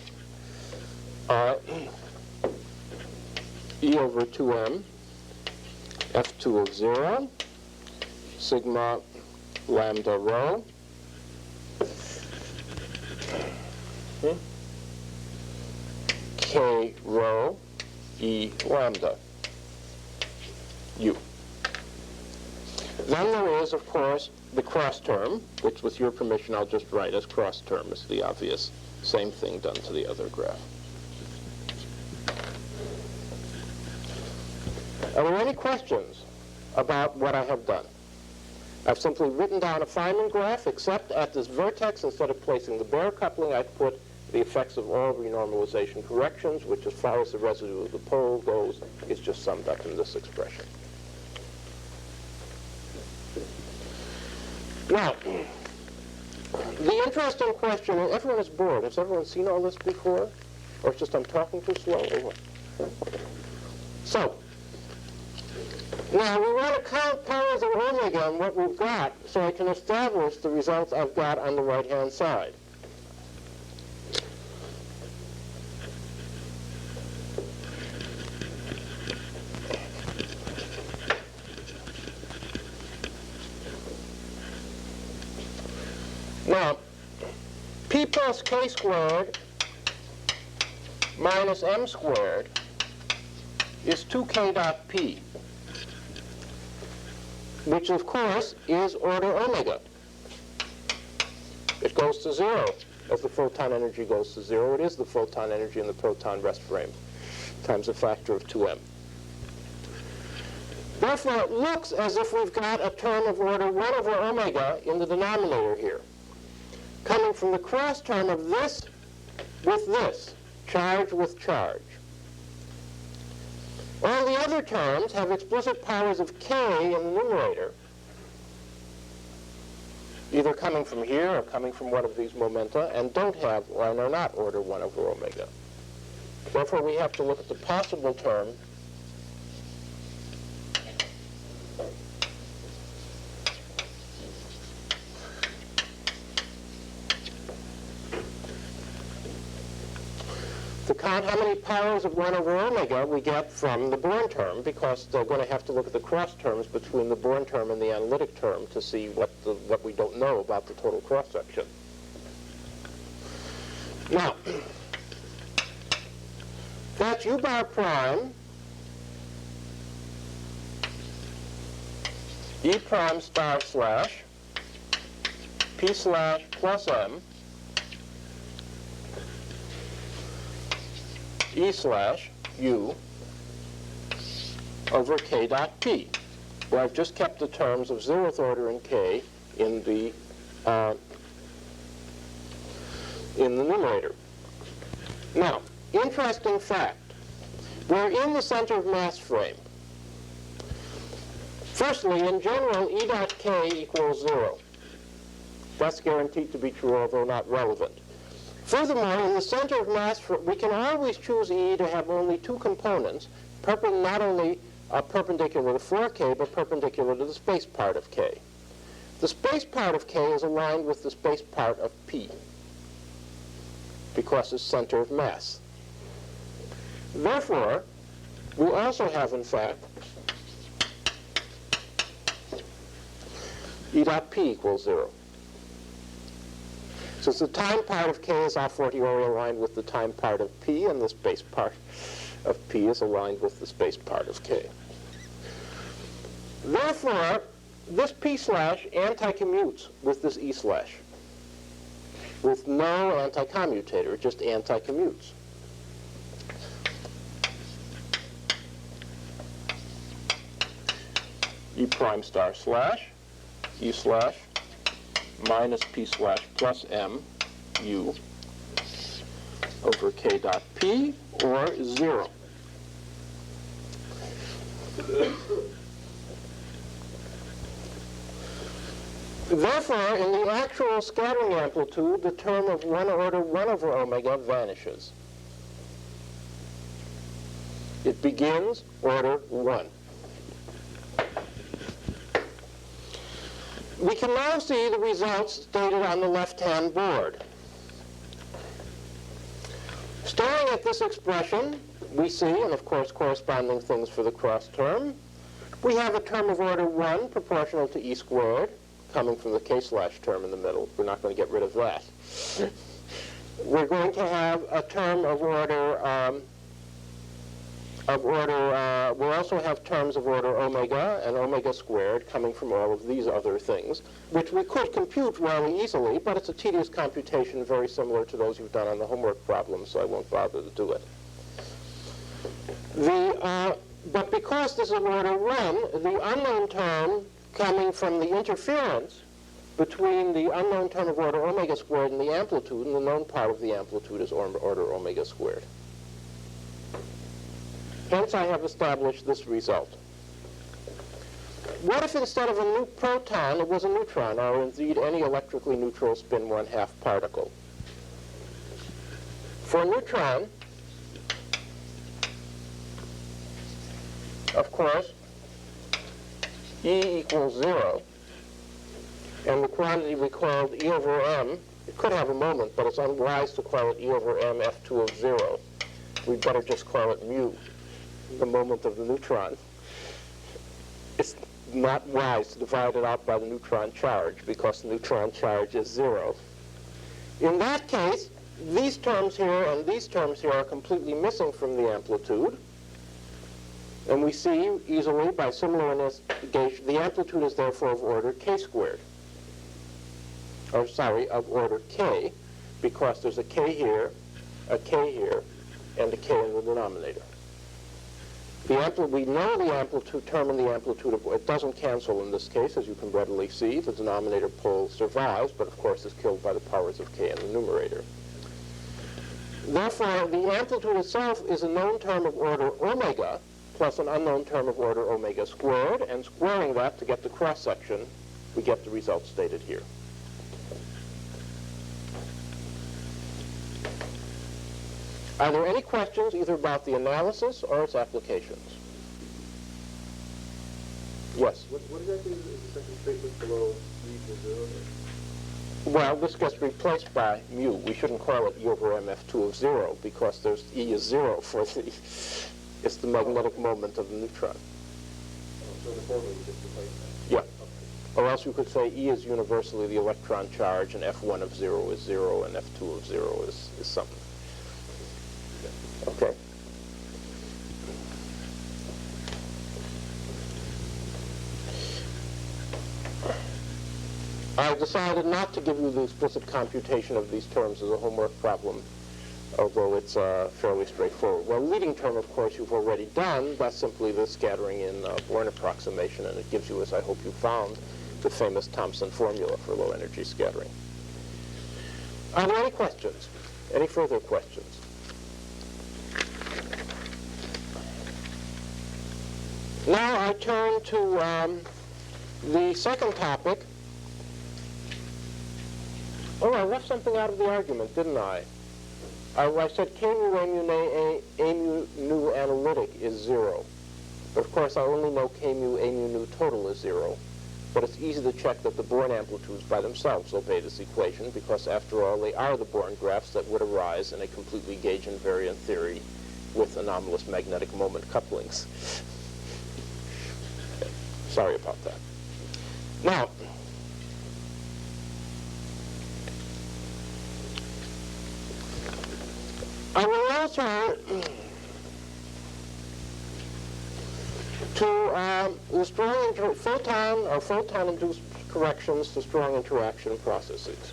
E over 2m F2 of 0, sigma lambda rho, K rho E lambda U. Then there is, of course, the cross term, which with your permission I'll just write as cross term as the obvious same thing done to the other graph. Are there any questions about what I have done? I've simply written down a Feynman graph, except at this vertex, instead of placing the bare coupling, I've put the effects of all renormalization corrections, which as far as the residue of the pole goes, is just summed up in this expression. Now, the interesting question, and everyone is bored. Has everyone seen all this before? Or it's just I'm talking too slow, or what? So, now we want to count powers of omega and what we've got so I can establish the results I've got on the right-hand side. Now, p plus k squared minus m squared is 2k dot p, which of course is order omega. It goes to 0 as the photon energy goes to 0. It is the photon energy in the proton rest frame times a factor of 2m. Therefore, it looks as if we've got a term of order 1 over omega in the denominator here, coming from the cross term of this with this, charge with charge. All the other terms have explicit powers of k in the numerator, either coming from here or coming from one of these momenta, and don't have or are not order 1 over omega. Therefore, we have to look at the possible term to count how many powers of 1 over omega we get from the Born term, because they're going to have to look at the cross terms between the Born term and the analytic term to see what we don't know about the total cross-section. Now, that's U bar prime, E prime star slash, P slash plus M, E slash U over K dot P, where I've just kept the terms of 0th order in K in the numerator. Now, interesting fact. We're in the center of mass frame. Firstly, in general, E dot K equals 0. That's guaranteed to be true, although not relevant. Furthermore, in the center of mass, we can always choose E to have only two components, not only perpendicular to 4K, but perpendicular to the space part of K. The space part of K is aligned with the space part of P, because it's center of mass. Therefore, we also have, in fact, E dot P equals 0. Since the time part of K is a fortiori aligned with the time part of P, and the space part of P is aligned with the space part of K. Therefore, this P slash anti-commutes with this E slash, with no anti-commutator, just anti-commutes. E prime star slash, E slash, minus P slash plus M, U, over K dot P, or 0. Therefore, in the actual scattering amplitude, the term of 1 order 1 over omega vanishes. It begins order 1. We can now see the results stated on the left-hand board. Staring at this expression, we see, and of course corresponding things for the cross term, we have a term of order 1 proportional to E squared, coming from the K slash term in the middle. We're not going to get rid of that. We're going to have a term of order, we'll also have terms of order omega and omega squared coming from all of these other things, which we could compute rather easily, but it's a tedious computation very similar to those you've done on the homework problems, so I won't bother to do it. But because this is order 1, the unknown term coming from the interference between the unknown term of order omega squared and the amplitude, and the known part of the amplitude is order omega squared. Hence, I have established this result. What if instead of a new proton, it was a neutron, or indeed any electrically neutral spin 1/2 particle? For a neutron, of course, E equals 0, and the quantity we called E over M, it could have a moment, but it's unwise to call it E over M F2 of 0. We'd better just call it mu, the moment of the neutron. It's not wise to divide it out by the neutron charge, because the neutron charge is 0. In that case, these terms here and these terms here are completely missing from the amplitude. And we see easily by similar investigation, the amplitude is therefore of order K squared. Or sorry, of order K, because there's a K here, a K here, and a K in the denominator. We know the amplitude term in the amplitude of, it doesn't cancel in this case, as you can readily see. The denominator pole survives, but of course is killed by the powers of K in the numerator. Therefore, the amplitude itself is a known term of order omega, plus an unknown term of order omega squared, and squaring that to get the cross-section, we get the result stated here. Are there any questions either about the analysis or its applications? Yes? What exactly is the second statement below E equals 0? Well, this gets replaced by mu. We shouldn't call it E over MF2 of 0, because there's E is 0 for the, it's the magnetic moment of the neutron. So the formula would just replace that? Yeah. Okay. Or else you could say E is universally the electron charge, and F1 of 0 is 0, and F2 of 0 is something. Okay. I've decided not to give you the explicit computation of these terms as a homework problem, although it's fairly straightforward. Well, leading term, of course, you've already done. That's simply the scattering in Born approximation, and it gives you, as I hope you found, the famous Thomson formula for low-energy scattering. Are there any questions? Any further questions? Now I turn to the second topic. Oh, I left something out of the argument, didn't I? I said K mu A mu nu analytic is 0. But of course, I only know K mu A mu nu total is 0. But it's easy to check that the Born amplitudes by themselves obey this equation, because after all, they are the Born graphs that would arise in a completely gauge invariant theory with anomalous magnetic moment couplings. Sorry about that. Now, I will also to the strong photon-induced corrections to strong interaction processes.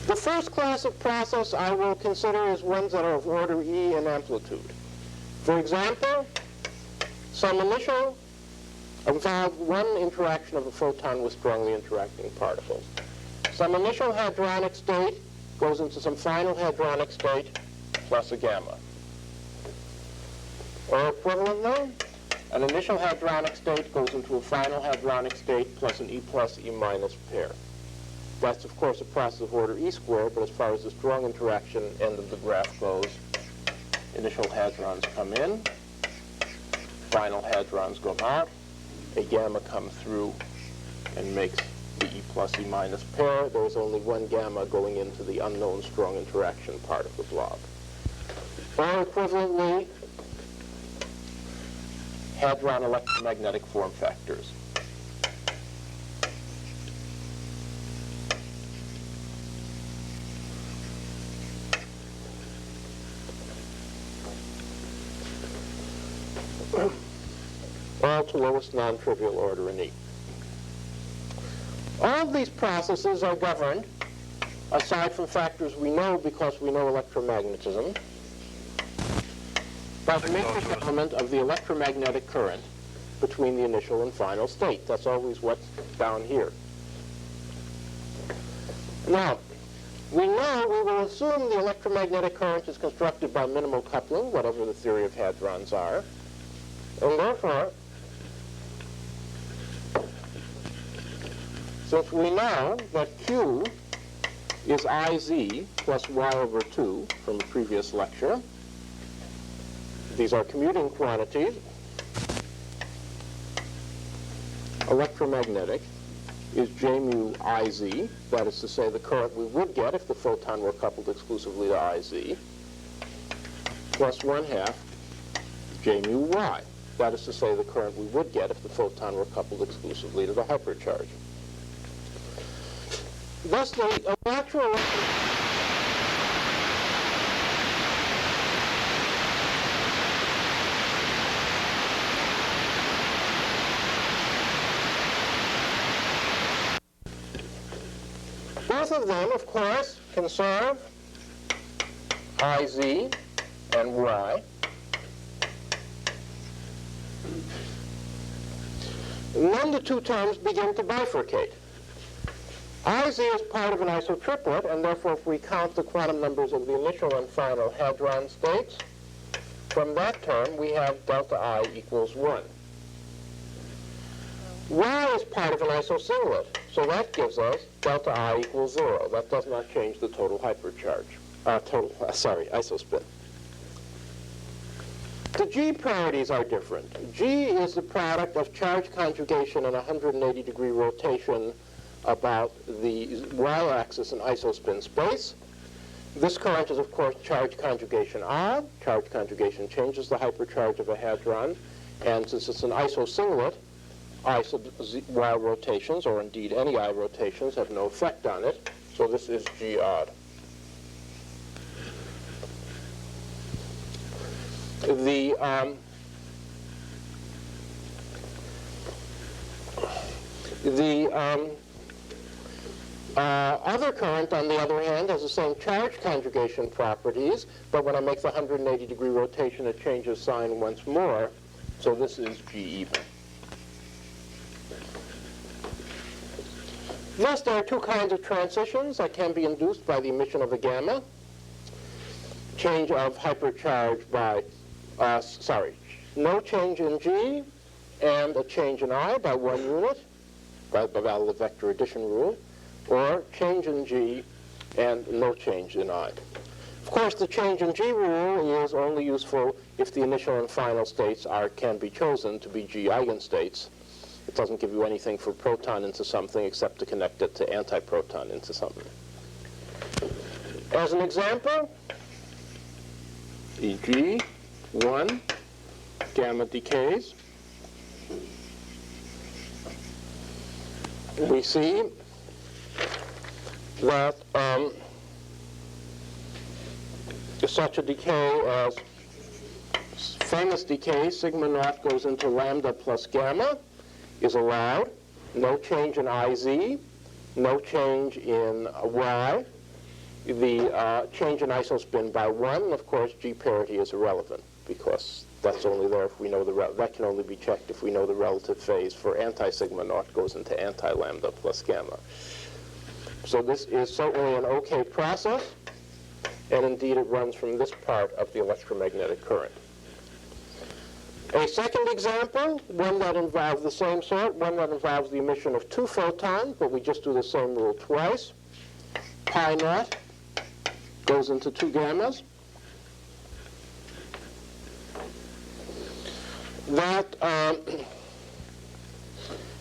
The first class of process I will consider is ones that are of order E in amplitude. For example, some initial involve one interaction of a photon with strongly interacting particles. Some initial hadronic state goes into some final hadronic state plus a gamma. Or equivalently, an initial hadronic state goes into a final hadronic state plus an E plus E minus pair. That's, of course, a process of order E squared, but as far as the strong interaction end of the graph goes, initial hadrons come in, final hadrons go out, a gamma comes through and makes the E plus E minus pair. There's only one gamma going into the unknown strong interaction part of the blob. Or equivalently, hadron electromagnetic form factors. All to lowest non-trivial order in E. All of these processes are governed, aside from factors we know because we know electromagnetism, by the matrix element of the electromagnetic current between the initial and final state. That's always what's down here. Now, we will assume the electromagnetic current is constructed by minimal coupling, whatever the theory of hadrons are, and therefore, since we know that Q is IZ plus Y over 2 from a previous lecture, these are commuting quantities, electromagnetic is J mu IZ, that is to say the current we would get if the photon were coupled exclusively to IZ, plus 1/2 J mu Y, that is to say the current we would get if the photon were coupled exclusively to the hypercharge. Thus, the natural both of them, of course, conserve IZ and Y. And then the two terms begin to bifurcate. IZ is part of an isotriplet, and therefore if we count the quantum numbers of the initial and final hadron states, from that term we have delta I equals 1. Y is part of an isosinglet, so that gives us delta I equals 0. That does not change the total hypercharge, isospin. The G parities are different. G is the product of charge conjugation and 180-degree rotation about the y-axis in isospin space. This current is, of course, charge conjugation R. Charge conjugation changes the hypercharge of a hadron, and since it's an isosinglet, I sub y rotations, or indeed any I rotations, have no effect on it, so this is G odd. The other current, on the other hand, has the same charge conjugation properties, but when I make the 180-degree rotation, it changes sign once more, so this is G even. Thus, there are two kinds of transitions that can be induced by the emission of a gamma. Change of hypercharge by, no change in G, and a change in I by 1 unit. by the value of the vector addition rule, or change in G and no change in I. Of course, the change in G rule is only useful if the initial and final states can be chosen to be G eigenstates. It doesn't give you anything for proton into something except to connect it to antiproton into something. As an example, e.g., 1 gamma decays, we see that such a decay as famous decay, sigma naught goes into lambda plus gamma, is allowed. No change in IZ, no change in Y. The change in isospin by 1, of course, G parity is irrelevant because that's only there if we know that can only be checked if we know the relative phase for anti-sigma naught goes into anti-lambda plus gamma. So this is certainly an okay process, and indeed it runs from this part of the electromagnetic current. A second example, one that involves the same sort, one that involves the emission of 2 photons, but we just do the same rule twice. Pi naught goes into 2 gammas.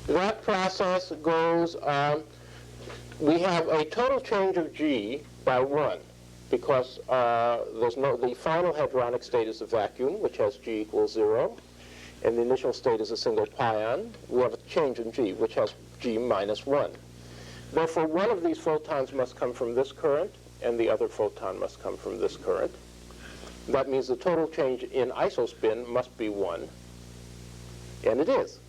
That process goes, we have a total change of G by 1 because the final hadronic state is a vacuum, which has G equals 0, and the initial state is a single pion. We have a change in G, which has G minus 1. Therefore, one of these photons must come from this current, and the other photon must come from this current. That means the total change in isospin must be 1, and it is.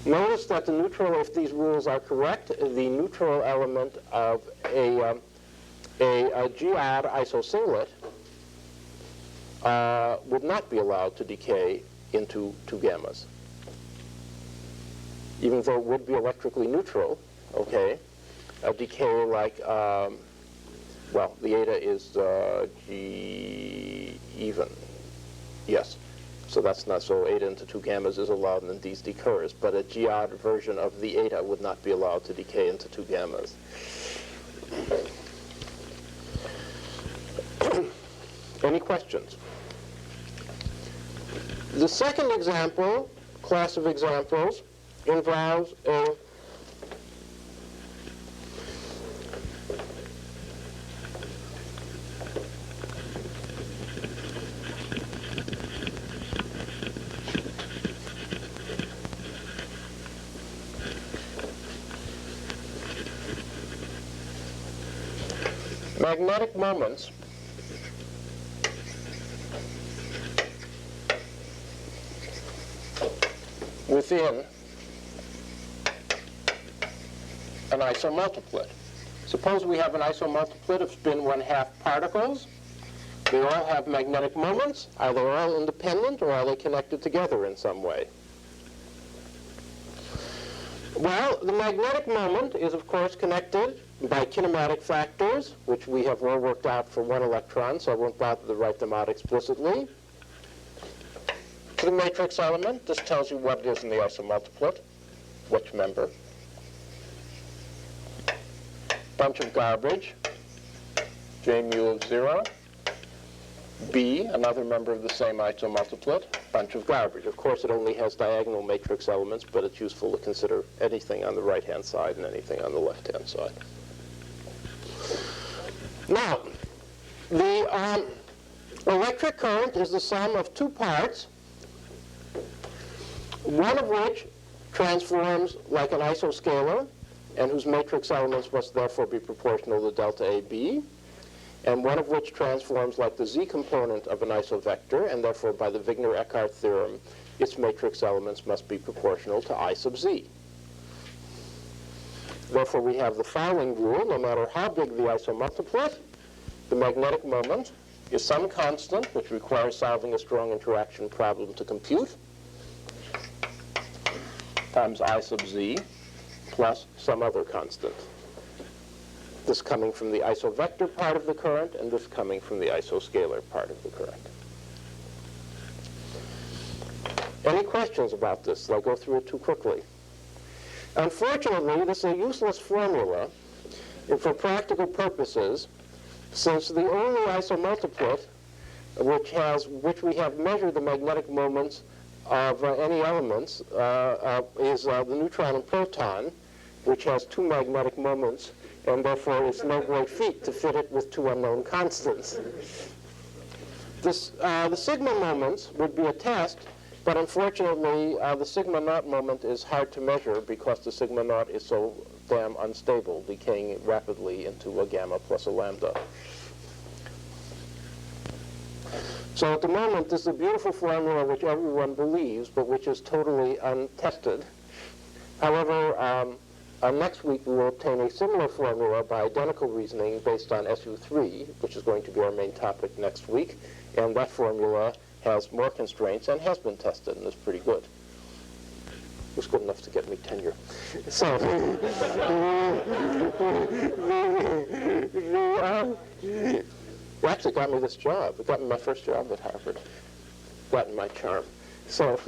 Notice that the neutral, if these rules are correct, the neutral element of a G-odd isosinglet would not be allowed to decay into 2 gammas. Even though it would be electrically neutral, okay, a decay like, well, the eta is G even, yes. So that's not, so eta into 2 gammas is allowed and then these decurs, but a G-odd version of the eta would not be allowed to decay into 2 gammas. Any questions? The second example, class of examples, involves a magnetic moments within an isomultiplet. Suppose we have an isomultiplet of spin 1/2 particles. They all have magnetic moments. Are they all independent, or are they connected together in some way? Well, the magnetic moment is, of course, connected by kinematic factors, which we have all worked out for 1 electron, so I won't bother to write them out explicitly. To the matrix element, this tells you what it is in the isomultiplet, which member. Bunch of garbage, J mu of 0. B, another member of the same isomultiplet, bunch of garbage. Of course, it only has diagonal matrix elements, but it's useful to consider anything on the right-hand side and anything on the left-hand side. Now, the electric current is the sum of 2 parts, one of which transforms like an isoscalar, and whose matrix elements must therefore be proportional to delta AB, and one of which transforms like the z component of an isovector, and therefore by the Wigner-Eckhart theorem, its matrix elements must be proportional to I sub z. Therefore, we have the following rule: no matter how big the isomultiplet, the magnetic moment is some constant, which requires solving a strong interaction problem to compute, times I sub z, plus some other constant. This coming from the isovector part of the current, and this coming from the isoscalar part of the current. Any questions about this? Did I go through it too quickly? Unfortunately, this is a useless formula for practical purposes, since the only isomultiplet which we have measured the magnetic moments of any elements is the neutron and proton, which has 2 magnetic moments, and therefore it's no great feat to fit it with 2 unknown constants. The sigma moments would be a test, but unfortunately the sigma naught moment is hard to measure because the sigma naught is so damn unstable, decaying rapidly into a gamma plus a lambda. So at the moment, this is a beautiful formula which everyone believes, but which is totally untested. However, next week we will obtain a similar formula by identical reasoning based on SU3, which is going to be our main topic next week. And that formula has more constraints and has been tested and is pretty good. It was good enough to get me tenure. So, it actually got me this job. It got me my first job at Harvard. Gotten my charm. So,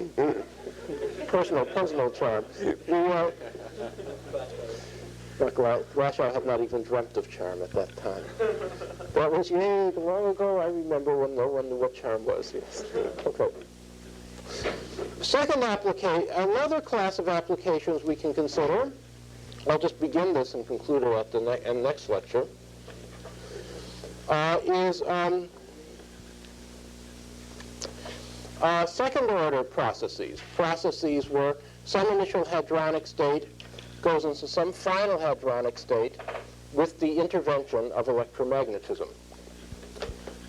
personal charm. Gosh, I had not even dreamt of charm at that time. That was long ago. I remember when no one knew what charm was. Yes. Okay. Second another class of applications we can consider. I'll just begin this and conclude it at the next lecture. Is second-order processes. Processes where some initial hadronic state goes into some final hadronic state with the intervention of electromagnetism.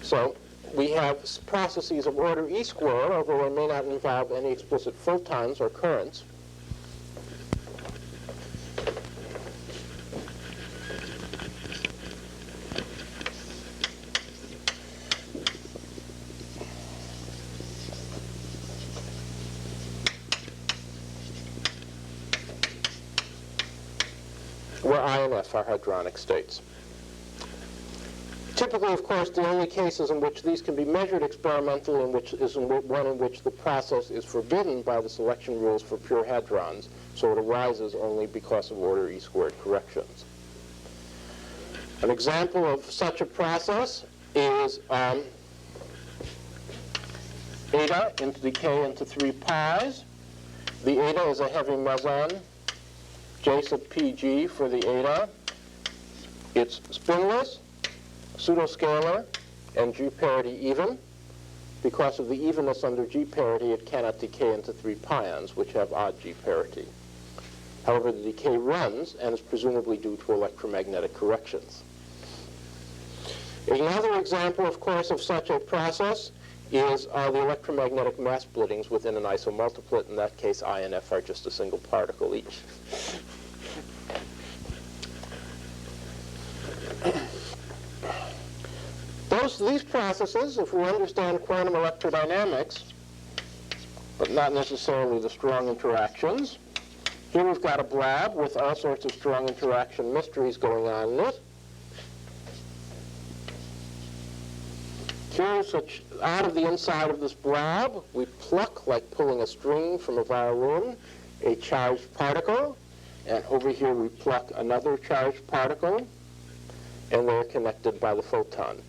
So we have processes of order E squared, although they may not involve any explicit photons or currents. Where I and F are hadronic states. Typically, of course, the only cases in which these can be measured experimentally is one in which the process is forbidden by the selection rules for pure hadrons, so it arises only because of order E squared corrections. An example of such a process is eta into decay into 3 pi's. The eta is a heavy meson. J sub pg for the eta. It's spinless, pseudoscalar, and G parity even. Because of the evenness under G parity, it cannot decay into 3 pions, which have odd G parity. However, the decay runs and is presumably due to electromagnetic corrections. Another example, of course, of such a process is the electromagnetic mass splittings within an isomultiplet. In that case, I and F are just a single particle each. These processes, if we understand quantum electrodynamics, but not necessarily the strong interactions, here we've got a blab with all sorts of strong interaction mysteries going on in it. Here's out of the inside of this blab, we pluck, like pulling a string from a violin, a charged particle, and over here we pluck another charged particle, and they're connected by the photon.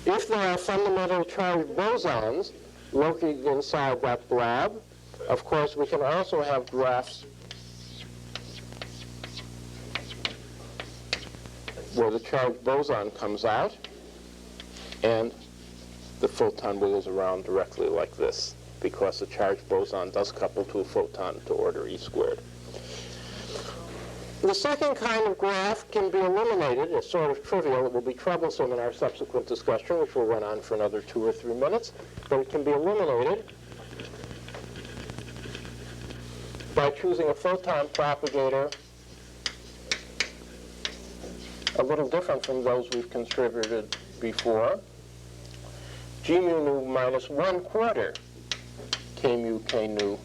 If there are fundamental charged bosons located inside that blab, of course we can also have graphs where the charged boson comes out and the photon wiggles around directly like this, because the charged boson does couple to a photon to order E squared. The second kind of graph can be eliminated. It's sort of trivial. It will be troublesome in our subsequent discussion, which will run on for another 2 or 3 minutes, but it can be eliminated by choosing a photon propagator a little different from those we've contributed before. G mu nu minus 1/4 k mu k nu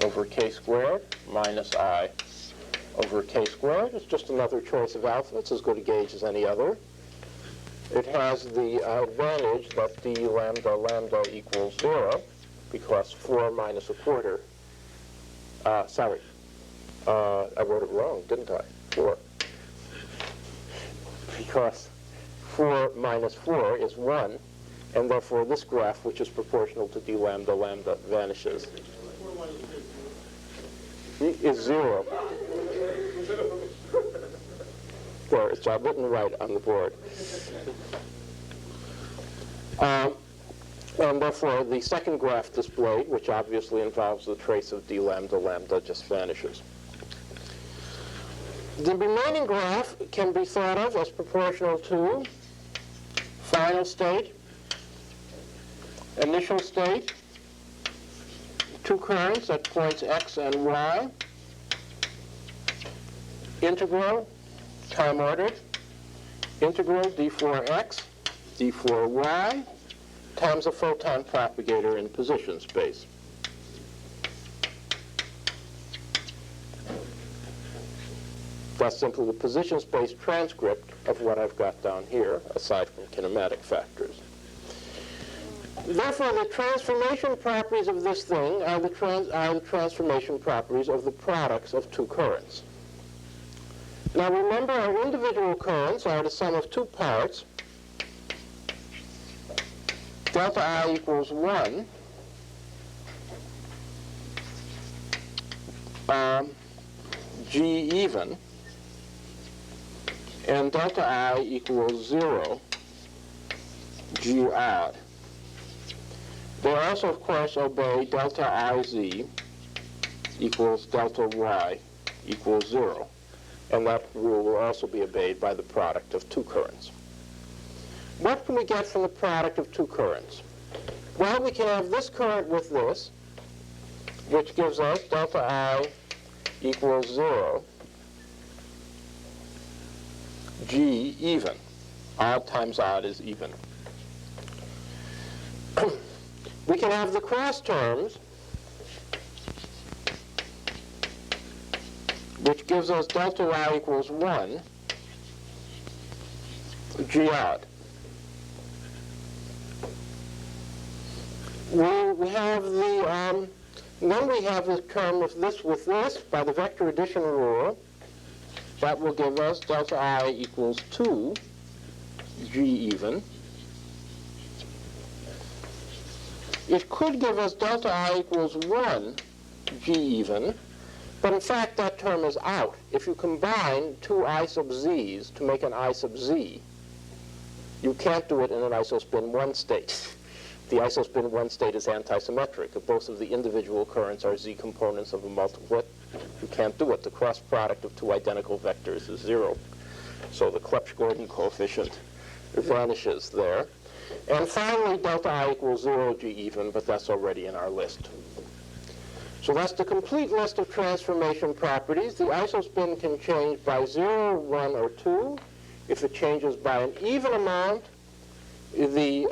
over k squared minus I over k squared. It's just another choice of alpha. It's as good a gauge as any other. It has the advantage that d lambda lambda equals 0, because 4 minus a quarter, sorry, I wrote it wrong, didn't I? 4. Because 4 minus 4 is 1, and therefore this graph, which is proportional to d lambda lambda, vanishes. Is 0. There, it's written right on the board. And therefore, the second graph displayed, which obviously involves the trace of d lambda lambda, just vanishes. The remaining graph can be thought of as proportional to final state, initial state, two currents at points x and y, integral, time ordered, integral d4x, d4y, times a photon propagator in position space. That's simply the position space transcript of what I've got down here, aside from kinematic factors. Therefore, the transformation properties of this thing are the transformation properties of the products of two currents. Now remember, our individual currents are the sum of two parts. Delta I equals 1. G even. And delta I equals 0. G odd. They also, of course, obey delta IZ equals delta Y equals 0. And that rule will also be obeyed by the product of two currents. What can we get from the product of two currents? Well, we can have this current with this, which gives us delta I equals 0, G even. Odd times odd is even. We can have the cross terms, which gives us delta Y equals 1, G odd. We have the, then we have the term of this with this by the vector addition rule. That will give us delta I equals 2, G even. It could give us delta I equals 1, G even, but in fact that term is out. If you combine two I sub z's to make an I sub z, you can't do it in an isospin 1 state. The isospin 1 state is antisymmetric. If both of the individual currents are z components of a multiplet, you can't do it. The cross product of two identical vectors is 0. So the Clebsch-Gordon coefficient vanishes there. And finally, delta I equals 0 G even, but that's already in our list. So that's the complete list of transformation properties. The isospin can change by 0, 1, or 2. If it changes by an even amount, the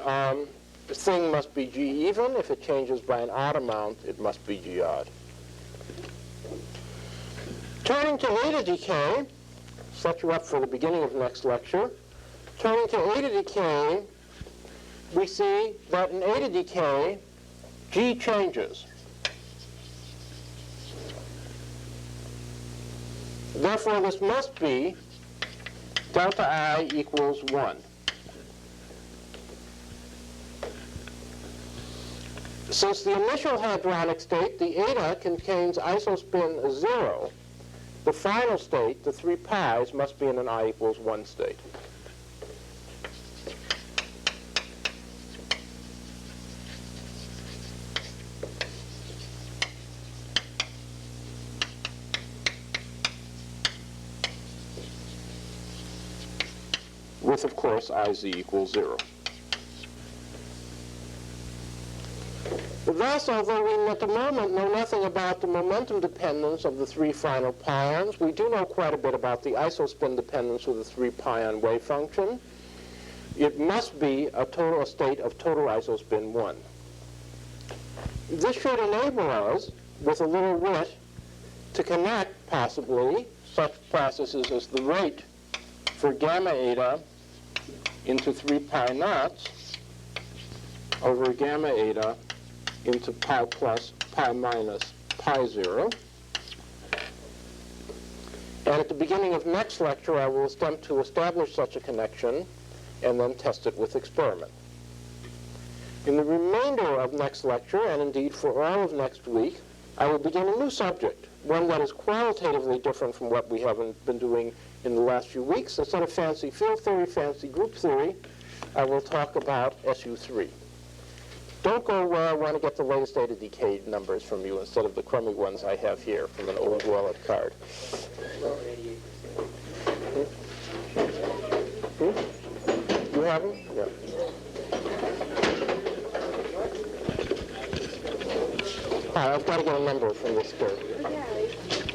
thing must be G even. If it changes by an odd amount, it must be G odd. Turning to eta decay, set you up for the beginning of next lecture. Turning to eta decay, we see that in eta decay, G changes. Therefore, this must be delta I equals 1. Since the initial hadronic state, the eta, contains isospin 0, the final state, the 3 pi's, must be in an I equals 1 state. With, of course, IZ equals 0. Thus, although we at the moment know nothing about the momentum dependence of the 3 final pions, we do know quite a bit about the isospin dependence of the 3 pion wave function. It must be a state of total isospin 1. This should enable us, with a little wit, to connect, possibly, such processes as the rate for gamma eta into 3 pi naught over gamma eta into pi plus pi minus pi 0. And at the beginning of next lecture, I will attempt to establish such a connection and then test it with experiment. In the remainder of next lecture, and indeed for all of next week, I will begin a new subject, one that is qualitatively different from what we have been doing in the last few weeks. Instead of fancy field theory, fancy group theory, I will talk about SU3. Don't go where I want to get the latest data decay numbers from you instead of the crummy ones I have here from an old wallet card. You have them? Yeah. All right, I've got to get a number from this curve.